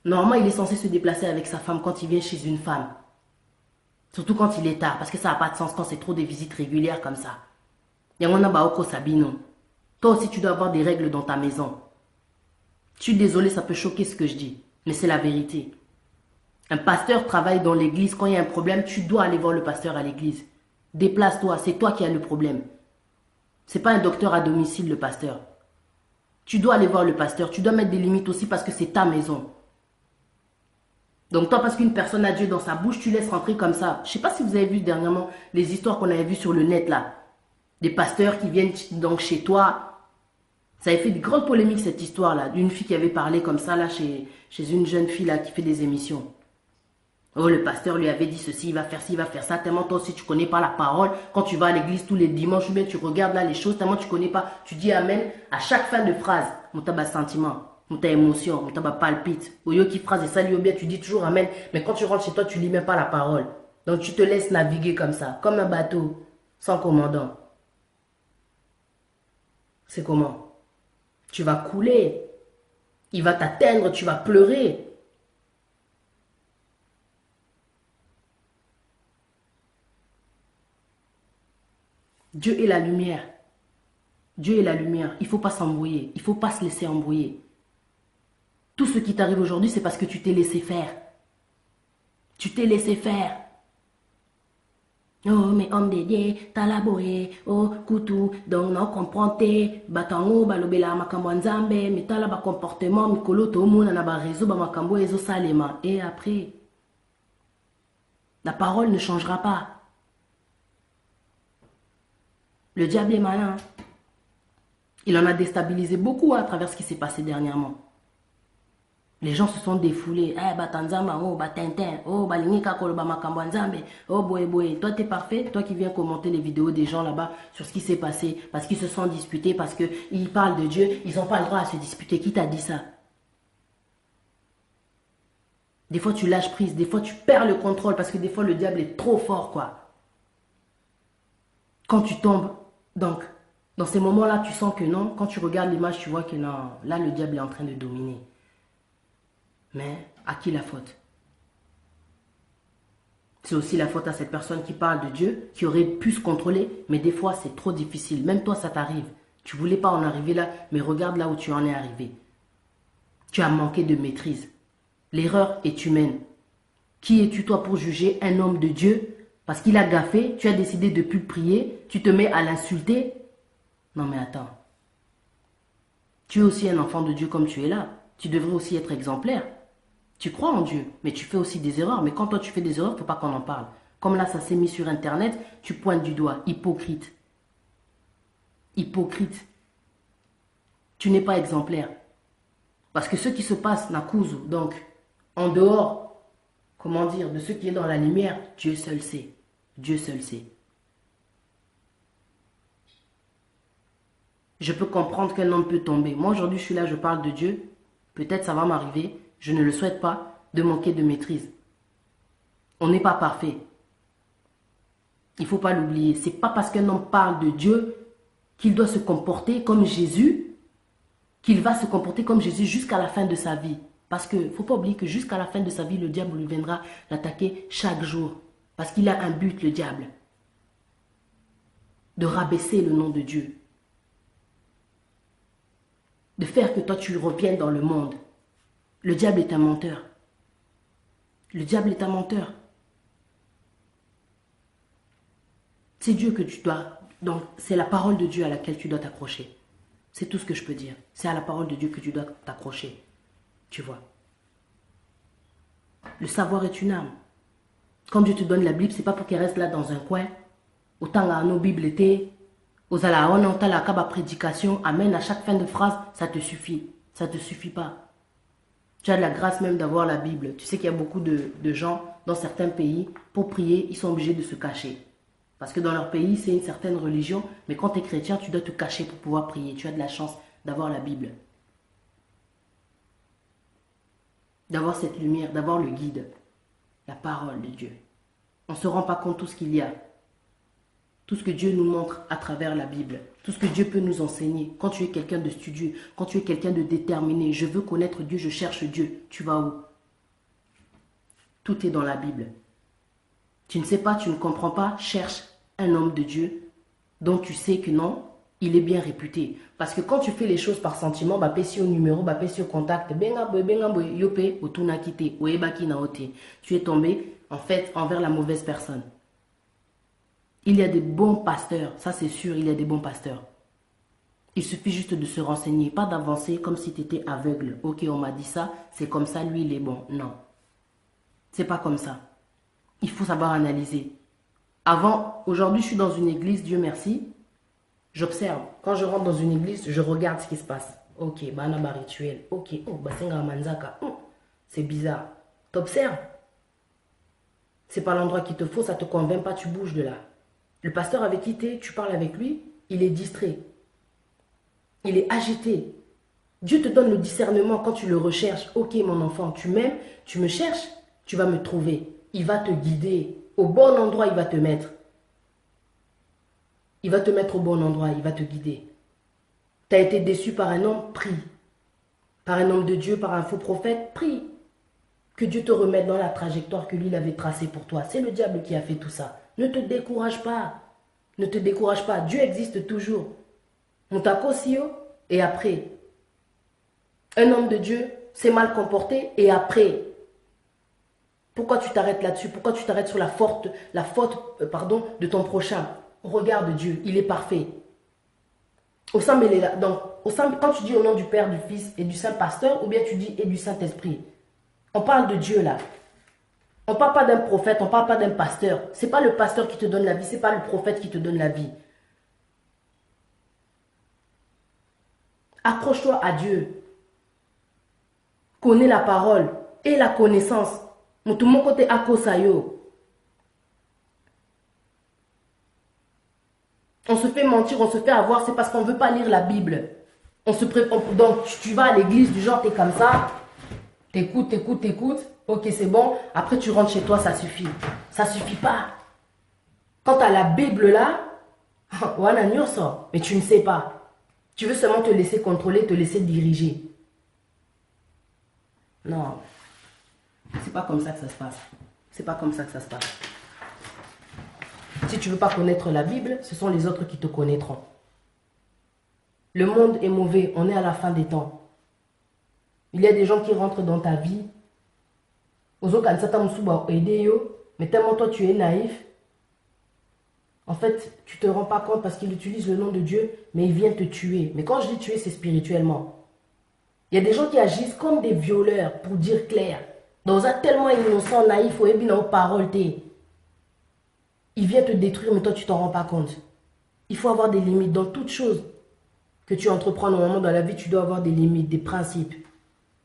normalement, il est censé se déplacer avec sa femme quand il vient chez une femme. Surtout quand il est tard, parce que ça n'a pas de sens quand c'est trop des visites régulières comme ça. Yangona Baoko Sabino. Toi aussi, tu dois avoir des règles dans ta maison. Je suis désolé, ça peut choquer ce que je dis, mais c'est la vérité. Un pasteur travaille dans l'église, quand il y a un problème, tu dois aller voir le pasteur à l'église. Déplace-toi, c'est toi qui as le problème. C'est pas un docteur à domicile, le pasteur. Tu dois aller voir le pasteur, tu dois mettre des limites aussi parce que c'est ta maison. Donc toi, parce qu'une personne a Dieu dans sa bouche, tu laisses rentrer comme ça. Je ne sais pas si vous avez vu dernièrement les histoires qu'on avait vues sur le net là. Des pasteurs qui viennent donc chez toi. Ça avait fait de grandes polémiques cette histoire là. D'une fille qui avait parlé comme ça là chez une jeune fille là qui fait des émissions. Oh, le pasteur lui avait dit ceci, il va faire ci, il va faire ça. Tellement toi aussi tu connais pas la parole. Quand tu vas à l'église tous les dimanches, ou bien tu regardes là les choses, tellement tu connais pas. Tu dis amen à chaque fin de phrase. Mon tabac sentiment. Ta émotion, mon tabac palpite. Oyo qui phrase et salut ou bien tu dis toujours amen. Mais quand tu rentres chez toi, tu lis même pas la parole. Donc tu te laisses naviguer comme ça, comme un bateau, sans commandant. C'est comment? Tu vas couler. Il va t'atteindre, tu vas pleurer. Dieu est la lumière. Dieu est la lumière. Il ne faut pas s'embrouiller. Il ne faut pas se laisser embrouiller. Tout ce qui t'arrive aujourd'hui, c'est parce que tu t'es laissé faire. Tu t'es laissé faire. Oh, mais homme de Dieu, t'as laboré, oh, koutou, donc non, comprends-tu, batango, balobela, makambo nzambe, mais t'as là, comportement, mikolo, tout le monde, n'a pas réseau, makambo, ezo salema. Et après, la parole ne changera pas. Le diable est malin. Il en a déstabilisé beaucoup à travers ce qui s'est passé dernièrement. Les gens se sont défoulés. Eh, batanzamba, oh, batintin, oh, balingika koloba makambo nzambe, oh, boé boé. Toi, t'es parfait. Toi qui viens commenter les vidéos des gens là-bas sur ce qui s'est passé, parce qu'ils se sont disputés, parce qu'ils parlent de Dieu, ils n'ont pas le droit à se disputer. Qui t'a dit ça? Des fois, tu lâches prise. Des fois, tu perds le contrôle parce que des fois, le diable est trop fort, quoi. Quand tu tombes, donc, dans ces moments-là, tu sens que non. Quand tu regardes l'image, tu vois que non. Là, le diable est en train de dominer. Mais à qui la faute? C'est aussi la faute à cette personne qui parle de Dieu, qui aurait pu se contrôler, mais des fois c'est trop difficile. Même toi, ça t'arrive. Tu voulais pas en arriver là, mais regarde là où tu en es arrivé. Tu as manqué de maîtrise. L'erreur est humaine. Qui es-tu toi pour juger un homme de Dieu? Parce qu'il a gaffé, tu as décidé de ne plus prier, tu te mets à l'insulter. Non mais attends. Tu es aussi un enfant de Dieu comme tu es là. Tu devrais aussi être exemplaire. Tu crois en Dieu, mais tu fais aussi des erreurs. Mais quand toi tu fais des erreurs, il ne faut pas qu'on en parle. Comme là, ça s'est mis sur Internet, tu pointes du doigt. Hypocrite. Hypocrite. Tu n'es pas exemplaire. Parce que ce qui se passe, Nakuzu, donc, en dehors, comment dire, de ce qui est dans la lumière, Dieu seul sait. Dieu seul sait. Je peux comprendre qu'un homme peut tomber. Moi, aujourd'hui, je suis là, je parle de Dieu. Peut-être ça va m'arriver, je ne le souhaite pas, de manquer de maîtrise. On n'est pas parfait. Il ne faut pas l'oublier. Ce n'est pas parce qu'un homme parle de Dieu qu'il doit se comporter comme Jésus, qu'il va se comporter comme Jésus jusqu'à la fin de sa vie. Parce qu'il ne faut pas oublier que jusqu'à la fin de sa vie, le diable lui viendra l'attaquer chaque jour. Parce qu'il a un but, le diable. De rabaisser le nom de Dieu. De faire que toi tu reviennes dans le monde. Le diable est un menteur. Le diable est un menteur. C'est Dieu que tu dois... Donc, c'est la parole de Dieu à laquelle tu dois t'accrocher. C'est tout ce que je peux dire. C'est à la parole de Dieu que tu dois t'accrocher. Tu vois. Le savoir est une arme. Quand Dieu te donne la Bible, c'est pas pour qu'elle reste là dans un coin. Autant à nos Bibles étaient, aux alaon, on t'a la prédication, amen, à chaque fin de phrase, ça te suffit. Ça te suffit pas. Tu as de la grâce même d'avoir la Bible. Tu sais qu'il y a beaucoup de gens dans certains pays, pour prier, ils sont obligés de se cacher. Parce que dans leur pays, c'est une certaine religion, mais quand tu es chrétien, tu dois te cacher pour pouvoir prier. Tu as de la chance d'avoir la Bible. D'avoir cette lumière, d'avoir le guide, la parole de Dieu. On ne se rend pas compte de tout ce qu'il y a. Tout ce que Dieu nous montre à travers la Bible. Tout ce que Dieu peut nous enseigner. Quand tu es quelqu'un de studieux, quand tu es quelqu'un de déterminé, je veux connaître Dieu, je cherche Dieu. Tu vas où? Tout est dans la Bible. Tu ne sais pas, tu ne comprends pas, cherche un homme de Dieu dont tu sais que non, il est bien réputé. Parce que quand tu fais les choses par sentiment, bah pèse au numéro, bah pèse au contact, tu es tombé en fait envers la mauvaise personne. Il y a des bons pasteurs, ça c'est sûr, il y a des bons pasteurs. Il suffit juste de se renseigner, pas d'avancer comme si tu étais aveugle. Ok, on m'a dit ça, c'est comme ça, lui il est bon. Non, c'est pas comme ça. Il faut savoir analyser. Aujourd'hui je suis dans une église, Dieu merci. J'observe. Quand je rentre dans une église, je regarde ce qui se passe. Ok, banaba rituel. Ok, basenga manzaka. C'est bizarre. T'observes. C'est pas l'endroit qu'il te faut, ça te convainc pas, tu bouges de là. Le pasteur avec qui tu parles avec lui, il est distrait. Il est agité. Dieu te donne le discernement quand tu le recherches. Ok, mon enfant, tu m'aimes, tu me cherches, tu vas me trouver. Il va te guider. Au bon endroit, il va te mettre. Il va te mettre au bon endroit, il va te guider. Tu as été déçu par un homme, prie. Par un homme de Dieu, par un faux prophète, prie. Que Dieu te remette dans la trajectoire que lui il avait tracée pour toi. C'est le diable qui a fait tout ça. Ne te décourage pas. Ne te décourage pas. Dieu existe toujours. Montakosio et après. Un homme de Dieu s'est mal comporté et après. Pourquoi tu t'arrêtes là-dessus? Pourquoi tu t'arrêtes sur la faute de ton prochain? Regarde Dieu, il est parfait. Quand tu dis au nom du Père, du Fils et du Saint-Pasteur, ou bien tu dis et du Saint-Esprit. On parle de Dieu là. On ne parle pas d'un prophète, on ne parle pas d'un pasteur. Ce n'est pas le pasteur qui te donne la vie, ce n'est pas le prophète qui te donne la vie. Accroche-toi à Dieu. Connais la parole et la connaissance. Tout mon côté akosayo. On se fait mentir, on se fait avoir, c'est parce qu'on ne veut pas lire la Bible. Donc tu vas à l'église du genre, tu es comme ça, t'écoutes. Ok, c'est bon. Après, tu rentres chez toi, ça suffit. Ça suffit pas. Quand tu as la Bible là, mais tu ne sais pas. Tu veux seulement te laisser contrôler, te laisser diriger. Non. C'est pas comme ça que ça se passe. C'est pas comme ça que ça se passe. Si tu ne veux pas connaître la Bible, ce sont les autres qui te connaîtront. Le monde est mauvais. On est à la fin des temps. Il y a des gens qui rentrent dans ta vie. Mais tellement toi tu es naïf, en fait tu ne te rends pas compte parce qu'il utilise le nom de Dieu, mais il vient te tuer. Mais quand je dis tuer, c'est spirituellement. Il y a des gens qui agissent comme des violeurs, pour dire clair. Dans un tellement innocent, naïf, parole. Il vient te détruire, mais toi tu t'en rends pas compte. Il faut avoir des limites dans toute chose que tu entreprends normalement dans la vie. Tu dois avoir des limites, des principes.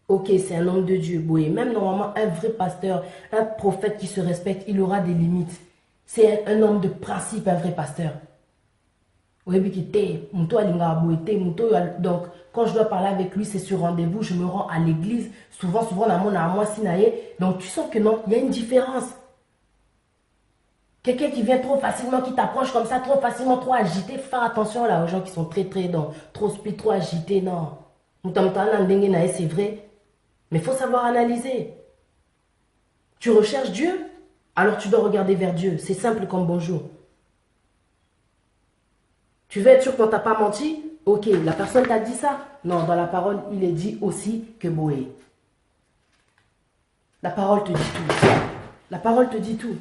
Ok, c'est un homme de Dieu, boy. Même normalement, un vrai pasteur, un prophète qui se respecte, il aura des limites. C'est un homme de principe, un vrai pasteur. Donc, quand je dois parler avec lui, c'est sur rendez-vous. Je me rends à l'église. Souvent, donc, tu sens que non, il y a une différence. Quelqu'un qui vient trop facilement, qui t'approche comme ça, trop facilement, trop agité. Faire attention là aux gens qui sont très, trop speed, trop agités, non. C'est vrai. Mais il faut savoir analyser. Tu recherches Dieu, alors tu dois regarder vers Dieu. C'est simple comme bonjour. Tu veux être sûr qu'on t'a pas menti? Ok, la personne t'a dit ça? Non, dans la parole, il est dit aussi que Boé. La parole te dit tout. La parole te dit tout.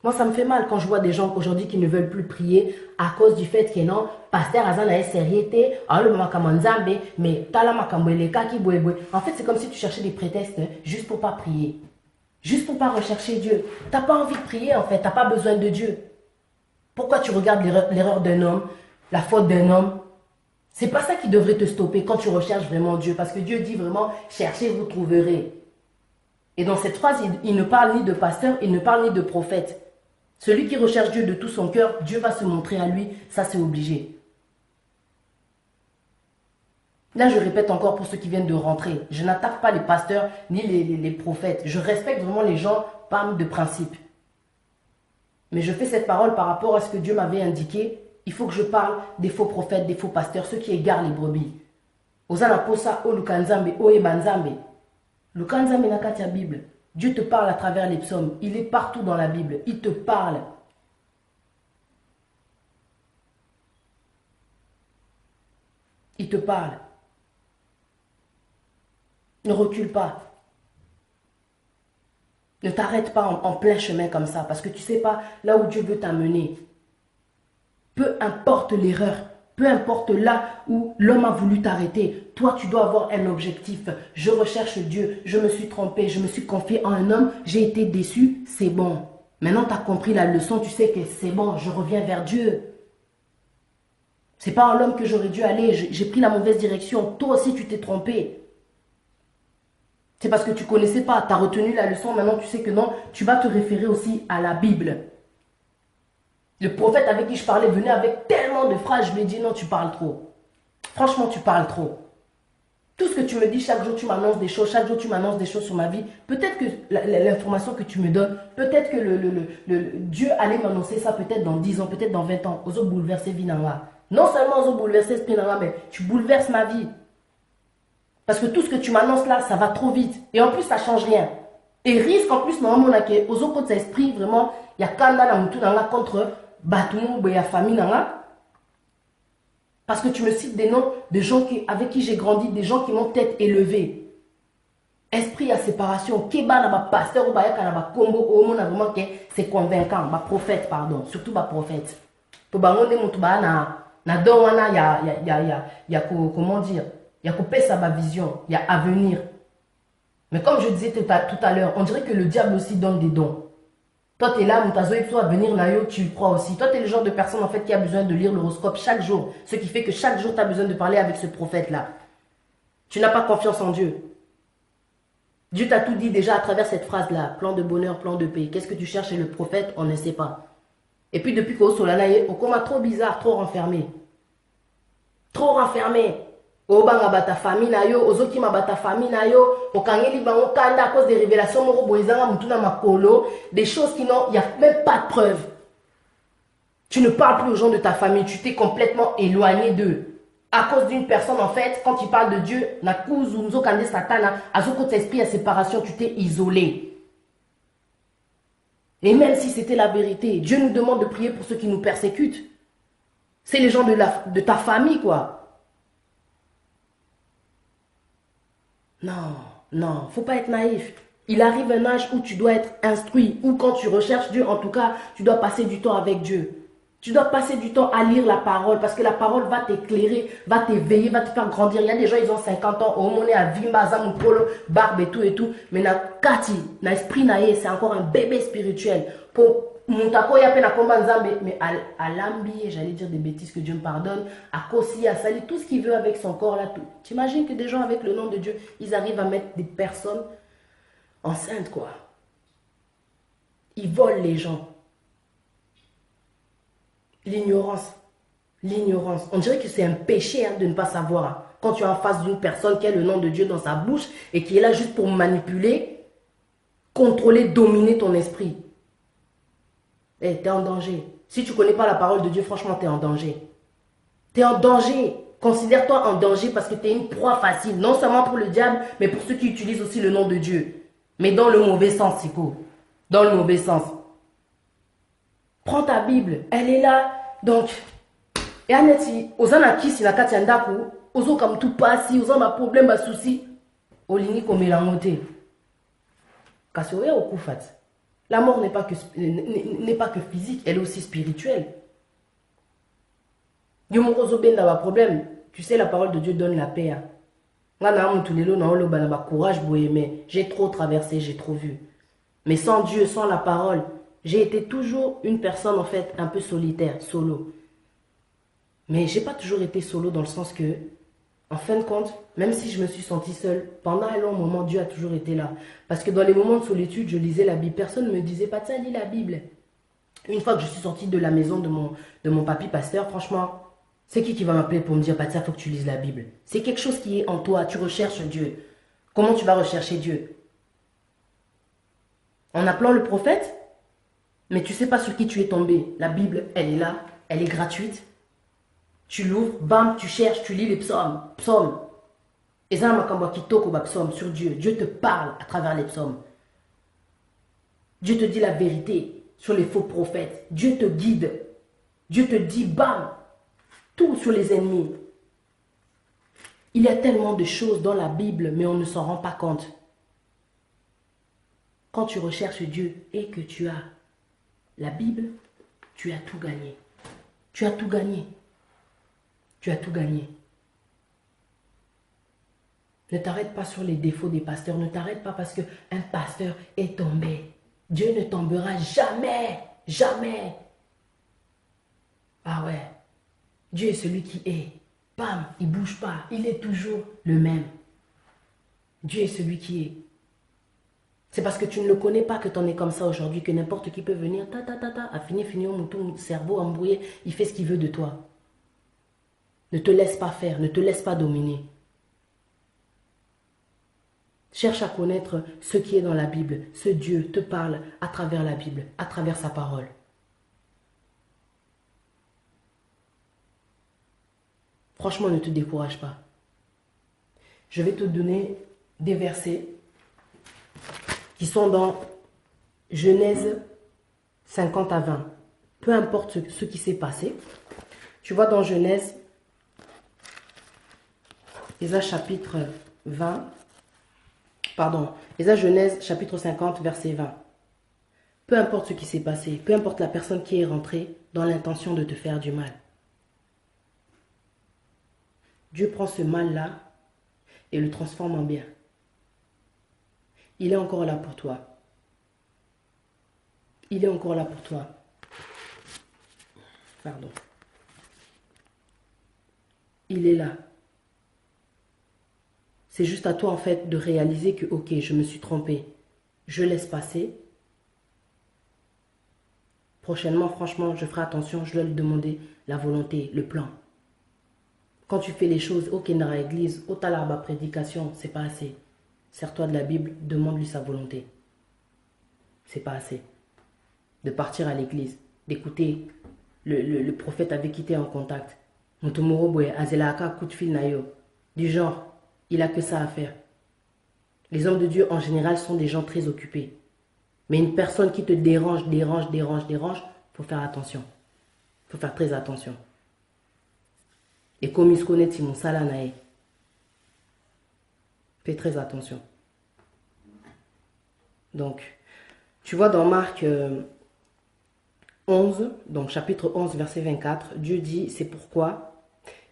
Moi, ça me fait mal quand je vois des gens aujourd'hui qui ne veulent plus prier à cause du fait que non, pasteur Azan a sériété, mais en fait, c'est comme si tu cherchais des prétextes juste pour pas prier. Juste pour pas rechercher Dieu. T'as pas envie de prier en fait, t'as pas besoin de Dieu. Pourquoi tu regardes l'erreur d'un homme, la faute d'un homme? C'est pas ça qui devrait te stopper quand tu recherches vraiment Dieu. Parce que Dieu dit vraiment, cherchez, vous trouverez. Et dans cette phrase, il ne parle ni de pasteur, il ne parle ni de prophète. Celui qui recherche Dieu de tout son cœur, Dieu va se montrer à lui, ça c'est obligé. Là, je répète encore pour ceux qui viennent de rentrer, je n'attaque pas les pasteurs ni les prophètes. Je respecte vraiment les gens parmi de principe. Mais je fais cette parole par rapport à ce que Dieu m'avait indiqué. Il faut que je parle des faux prophètes, des faux pasteurs, ceux qui égarent les brebis. Ozana posa o lukanzambe o ebanzambe. Lukanzambe nakatia Bible. Dieu te parle à travers les psaumes. Il est partout dans la Bible. Il te parle. Il te parle. Ne recule pas. Ne t'arrête pas en plein chemin comme ça parce que tu ne sais pas là où Dieu veut t'amener. Peu importe l'erreur, peu importe là où l'homme a voulu t'arrêter, toi tu dois avoir un objectif. Je recherche Dieu, je me suis trompé, je me suis confié en un homme, j'ai été déçu, c'est bon. Maintenant tu as compris la leçon, tu sais que c'est bon, je reviens vers Dieu. C'est pas en l'homme que j'aurais dû aller, j'ai pris la mauvaise direction, toi aussi tu t'es trompé. C'est parce que tu ne connaissais pas, tu as retenu la leçon, maintenant tu sais que non, tu vas te référer aussi à la Bible. Le prophète avec qui je parlais venait avec tellement de phrases, je lui ai dit non, tu parles trop. Franchement, tu parles trop. Tout ce que tu me dis, chaque jour tu m'annonces des choses, chaque jour tu m'annonces des choses sur ma vie. Peut-être que l'information que tu me donnes, peut-être que Dieu allait m'annoncer ça peut-être dans 10 ans, peut-être dans 20 ans. Oso bouleverser Vinanga. Non seulement oso bouleverser Spinanga, mais tu bouleverses ma vie. Parce que tout ce que tu m'annonces là, ça va trop vite. Et en plus, ça ne change rien. Et risque en plus, normalement, aux autres esprit, vraiment, il y a Kanda dans tout contre Batoumou, il y a famille. Parce que tu me cites des noms de gens avec qui j'ai grandi, des gens qui m'ont peut-être élevé. Esprit à séparation. Keba na ba pasteur ou ba yaka na ba combo au monde vraiment que c'est convaincant. Ba prophète, pardon. Surtout ba prophète. Pour ba monde mutu ba na don wana ya comment dire. Il y a coupé sa vision, il y a avenir. Mais comme je disais tout à l'heure, on dirait que le diable aussi donne des dons. Toi, tu es là, Moutazo, il faut venir Nayo, tu crois aussi. Toi, tu es le genre de personne en fait qui a besoin de lire l'horoscope chaque jour. Ce qui fait que chaque jour, tu as besoin de parler avec ce prophète-là. Tu n'as pas confiance en Dieu. Dieu t'a tout dit déjà à travers cette phrase-là. Plan de bonheur, plan de paix. Qu'est-ce que tu cherches chez le prophète? On ne sait pas. Et puis depuis qu'au Solanaye, au coma trop bizarre, trop renfermé. Trop renfermé. Obanga bata famille na yo, ozoki ma bata famille na yo, okangeli bango kanda à cause des révélations moko boezanga mutuna makolo, des choses qui n'ont, il n'y a même pas de preuve. Tu ne parles plus aux gens de ta famille, tu t'es complètement éloigné d'eux. À cause d'une personne, en fait, quand tu parles de Dieu, na kuzunzo kande satana, azoko t'esprit à séparation, tu t'es isolé. Et même si c'était la vérité, Dieu nous demande de prier pour ceux qui nous persécutent. C'est les gens de ta famille, quoi. Non, faut pas être naïf. Il arrive un âge où tu dois être instruit, ou quand tu recherches Dieu, en tout cas, tu dois passer du temps avec Dieu. Tu dois passer du temps à lire la parole, parce que la parole va t'éclairer, va t'éveiller, va te faire grandir. Il y a des gens, ils ont 50 ans, au monde à Vimba, Zamupolo, barbe et tout, mais na Kati, na esprit naïe, c'est encore un bébé spirituel. Pour Moutako ya peine à combat Nzambe, mais à l'ambi, j'allais dire des bêtises, que Dieu me pardonne, à Kossi, à Sali, tout ce qu'il veut avec son corps là, tout. T'imagines que des gens avec le nom de Dieu, ils arrivent à mettre des personnes enceintes, quoi. Ils volent les gens. L'ignorance. L'ignorance. On dirait que c'est un péché de ne pas savoir. Quand tu es en face d'une personne qui a le nom de Dieu dans sa bouche et qui est là juste pour manipuler, contrôler, dominer ton esprit. Eh, tu es en danger. Si tu ne connais pas la parole de Dieu, franchement, tu es en danger. Tu es en danger. Considère-toi en danger parce que tu es une proie facile. Non seulement pour le diable, mais pour ceux qui utilisent aussi le nom de Dieu. Mais dans le mauvais sens, Siko. Dans le mauvais sens. Prends ta Bible. Elle est là. Donc, et aneti, ozana kisi na kati yandaku, ozo comme tout passi, ozana problème, ba souci. Olini komelangote. Kasi oya okufat. La mort n'est pas que physique, elle est aussi spirituelle. Problème. Tu sais, la parole de Dieu donne la paix. Courage, j'ai trop traversé, j'ai trop vu. Mais sans Dieu, sans la parole, j'ai été toujours une personne en fait un peu solitaire, solo. Mais j'ai pas toujours été solo dans le sens que, en fin de compte, même si je me suis sentie seule, pendant un long moment, Dieu a toujours été là. Parce que dans les moments de solitude, je lisais la Bible. Personne ne me disait, pas tiens, lis la Bible. Une fois que je suis sortie de la maison de mon papy pasteur, franchement, c'est qui va m'appeler pour me dire, Patia, il faut que tu lises la Bible. C'est quelque chose qui est en toi, tu recherches Dieu. Comment tu vas rechercher Dieu? En appelant le prophète? Mais tu ne sais pas sur qui tu es tombé. La Bible, elle est là, elle est gratuite. Tu l'ouvres, bam, tu cherches, tu lis les psaumes. Psaumes. Et ça, psaume sur Dieu. Dieu te parle à travers les psaumes. Dieu te dit la vérité sur les faux prophètes. Dieu te guide. Dieu te dit, bam, tout sur les ennemis. Il y a tellement de choses dans la Bible, mais on ne s'en rend pas compte. Quand tu recherches Dieu et que tu as la Bible, tu as tout gagné. Tu as tout gagné. Tu as tout gagné. Ne t'arrête pas sur les défauts des pasteurs. Ne t'arrête pas parce qu'un pasteur est tombé. Dieu ne tombera jamais. Jamais. Ah ouais. Dieu est celui qui est. Bam, il ne bouge pas. Il est toujours le même. Dieu est celui qui est. C'est parce que tu ne le connais pas que tu en es comme ça aujourd'hui, que n'importe qui peut venir, a fini, ton cerveau embrouillé, il fait ce qu'il veut de toi. Ne te laisse pas faire, ne te laisse pas dominer. Cherche à connaître ce qui est dans la Bible. Ce Dieu te parle à travers la Bible, à travers sa parole. Franchement, ne te décourage pas. Je vais te donner des versets qui sont dans Genèse 50 à 20. Peu importe ce qui s'est passé. Tu vois dans Genèse, chapitre 20, Genèse chapitre 50, verset 20. Peu importe ce qui s'est passé, peu importe la personne qui est rentrée dans l'intention de te faire du mal. Dieu prend ce mal-là et le transforme en bien. Il est encore là pour toi. Il est encore là pour toi. Pardon. Il est là. C'est juste à toi en fait de réaliser que ok, je me suis trompé. Je laisse passer. Prochainement, franchement, je ferai attention, je dois lui demander la volonté, le plan. Quand tu fais les choses, ok, dans l'église, au talaba prédication, c'est pas assez. Sers-toi de la Bible, demande-lui sa volonté. C'est pas assez. De partir à l'église, d'écouter le prophète avec qui tu es en contact. Coup de fil nayo. Du genre, il a que ça à faire. Les hommes de Dieu en général sont des gens très occupés. Mais une personne qui te dérange, faut faire attention. Faut faire très attention. Et comme il se connaît, Timon Salanae. Fais très attention. Donc, tu vois dans Marc 11, donc chapitre 11, verset 24, Dieu dit, c'est pourquoi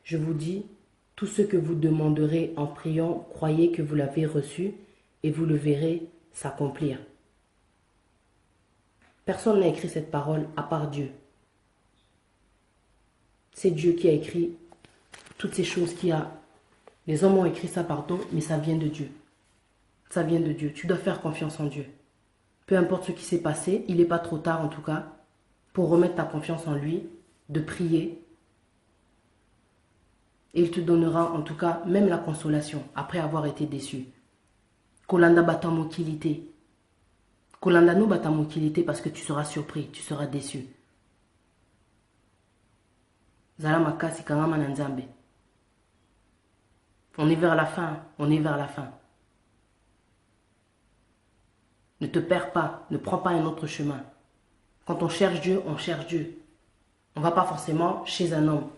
je vous dis, tout ce que vous demanderez en priant, croyez que vous l'avez reçu et vous le verrez s'accomplir. Personne n'a écrit cette parole à part Dieu. C'est Dieu qui a écrit toutes ces choses qui a. Les hommes ont écrit ça, pardon, mais ça vient de Dieu. Ça vient de Dieu. Tu dois faire confiance en Dieu. Peu importe ce qui s'est passé, il n'est pas trop tard en tout cas, pour remettre ta confiance en lui, de prier. Et il te donnera en tout cas même la consolation après avoir été déçu. Kolanda batamokilité. Kolanda no batamokilité parce que tu seras surpris, tu seras déçu. Zala makasi kangama na nzambe. On est vers la fin, on est vers la fin. Ne te perds pas, ne prends pas un autre chemin. Quand on cherche Dieu, on cherche Dieu. On ne va pas forcément chez un homme.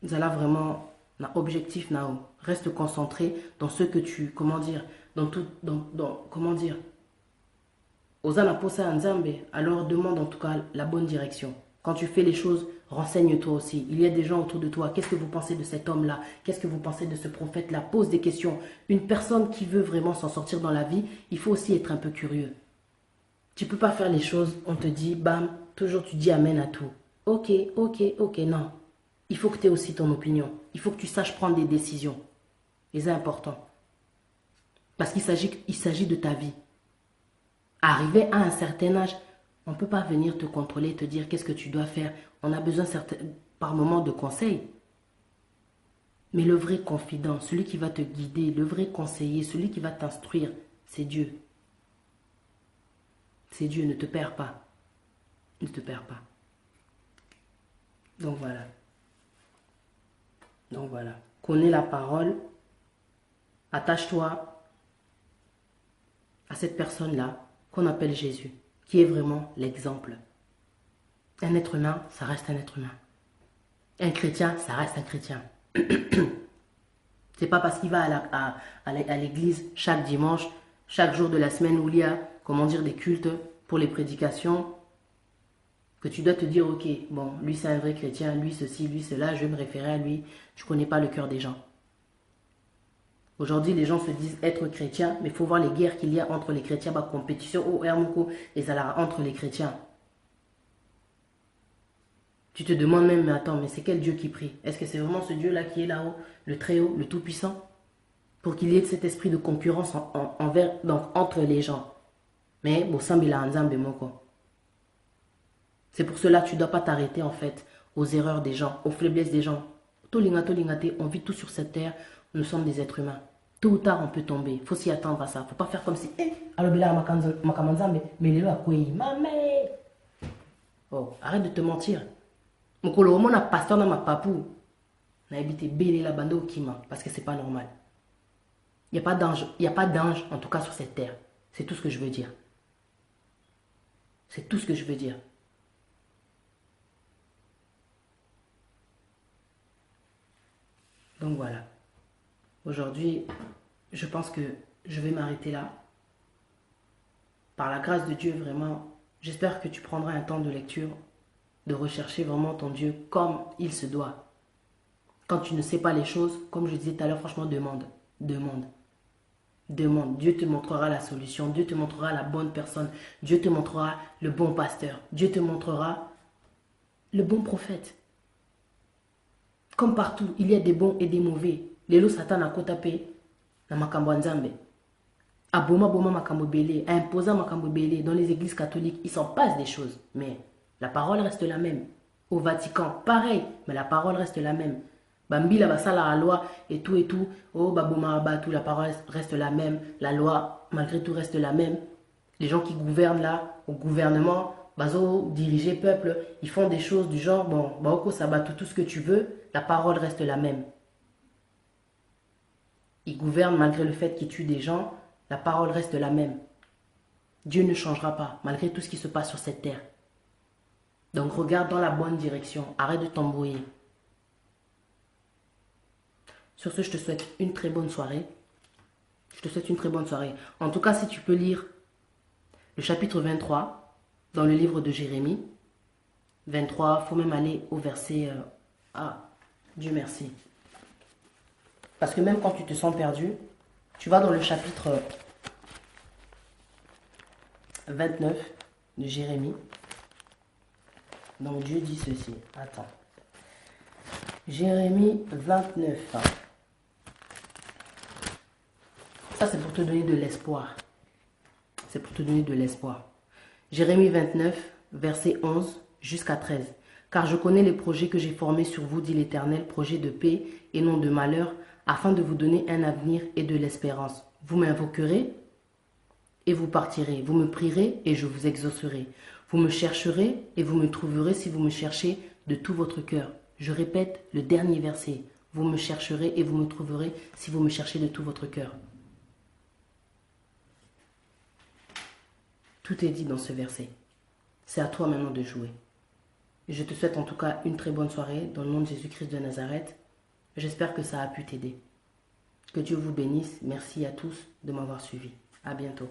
Zala vraiment, na objectif nao. Reste concentré dans ce que tu, comment dire, comment dire. Ozana posa nzambe, alors demande en tout cas la bonne direction. Quand tu fais les choses, renseigne-toi aussi. Il y a des gens autour de toi. Qu'est-ce que vous pensez de cet homme-là? Qu'est-ce que vous pensez de ce prophète-là? Pose des questions. Une personne qui veut vraiment s'en sortir dans la vie, il faut aussi être un peu curieux. Tu ne peux pas faire les choses, on te dit, bam, toujours tu dis amen à tout. Ok, non. Il faut que tu aies aussi ton opinion. Il faut que tu saches prendre des décisions. Et c'est important. Parce qu'il s'agit de ta vie. Arrivé à un certain âge, on ne peut pas venir te contrôler et te dire qu'est-ce que tu dois faire. On a besoin par moments de conseils. Mais le vrai confident, celui qui va te guider, le vrai conseiller, celui qui va t'instruire, c'est Dieu. C'est Dieu, ne te perds pas. Ne te perds pas. Donc voilà. Connais la parole. Attache-toi à cette personne-là qu'on appelle Jésus, qui est vraiment l'exemple. Un être humain, ça reste un être humain. Un chrétien, ça reste un chrétien. C'est pas parce qu'il va à l'église chaque dimanche, chaque jour de la semaine où il y a, comment dire, des cultes pour les prédications, que tu dois te dire, ok, bon, lui c'est un vrai chrétien, lui ceci, lui cela, je vais me référer à lui. Tu connais pas le cœur des gens. Aujourd'hui, les gens se disent être chrétiens, mais il faut voir les guerres qu'il y a entre les chrétiens, la compétition au Hermoko et Zalara entre les chrétiens. Tu te demandes même, mais attends, mais c'est quel Dieu qui prie? Est-ce que c'est vraiment ce Dieu-là qui est là-haut, le Très-Haut, le Tout-Puissant? Pour qu'il y ait cet esprit de concurrence entre les gens. Mais, bon, Sambila Anzambe Moko. C'est pour cela que tu ne dois pas t'arrêter, en fait, aux erreurs des gens, aux faiblesses des gens. Tolingate, on vit tout sur cette terre, nous sommes des êtres humains. Tôt ou tard, on peut tomber. Il faut s'y attendre à ça. Il ne faut pas faire comme si, oh, arrête de te mentir. Mokolo na pasteur na ma papou. Na habité belé la bande au kima parce que c'est pas normal. Il n'y a pas d'ange en tout cas sur cette terre. C'est tout ce que je veux dire. C'est tout ce que je veux dire. Donc voilà. Aujourd'hui, je pense que je vais m'arrêter là. Par la grâce de Dieu, vraiment, j'espère que tu prendras un temps de lecture, de rechercher vraiment ton Dieu comme il se doit. Quand tu ne sais pas les choses, comme je disais tout à l'heure, franchement, demande. Dieu te montrera la solution. Dieu te montrera la bonne personne. Dieu te montrera le bon pasteur. Dieu te montrera le bon prophète. Comme partout, il y a des bons et des mauvais. Lelo Satan a kotapé na makambo nzambe. Aboma makambo belé, imposa makambo belé. Dans les églises catholiques, il s'en passe des choses. Mais la parole reste la même. Au Vatican, pareil. Mais la parole reste la même. Bambi la basala la loi et tout. Oh baboma tout, la parole reste la même. La loi, malgré tout, reste la même. Les gens qui gouvernent là, au gouvernement, bazo, diriger peuple, ils font des choses du genre, bon, baoko sabatou, tout ce que tu veux, la parole reste la même. Ils gouvernent malgré le fait qu'ils tuent des gens, la parole reste la même. Dieu ne changera pas, malgré tout ce qui se passe sur cette terre. Donc regarde dans la bonne direction, arrête de t'embrouiller. Sur ce, je te souhaite une très bonne soirée. En tout cas, si tu peux lire le chapitre 23 dans le livre de Jérémie. 23, il faut même aller au verset... Dieu merci. Parce que même quand tu te sens perdu, tu vas dans le chapitre 29 de Jérémie. Donc Dieu dit ceci. Attends. Jérémie 29. Ça, c'est pour te donner de l'espoir. C'est pour te donner de l'espoir. Jérémie 29, verset 11 jusqu'à 13. Car je connais les projets que j'ai formés sur vous, dit l'Éternel, projets de paix et non de malheur, afin de vous donner un avenir et de l'espérance. Vous m'invoquerez et vous partirez. Vous me prierez et je vous exaucerai. Vous me chercherez et vous me trouverez si vous me cherchez de tout votre cœur. Je répète le dernier verset. Vous me chercherez et vous me trouverez si vous me cherchez de tout votre cœur. Tout est dit dans ce verset. C'est à toi maintenant de jouer. Je te souhaite en tout cas une très bonne soirée dans le nom de Jésus-Christ de Nazareth. J'espère que ça a pu t'aider. Que Dieu vous bénisse. Merci à tous de m'avoir suivi. À bientôt.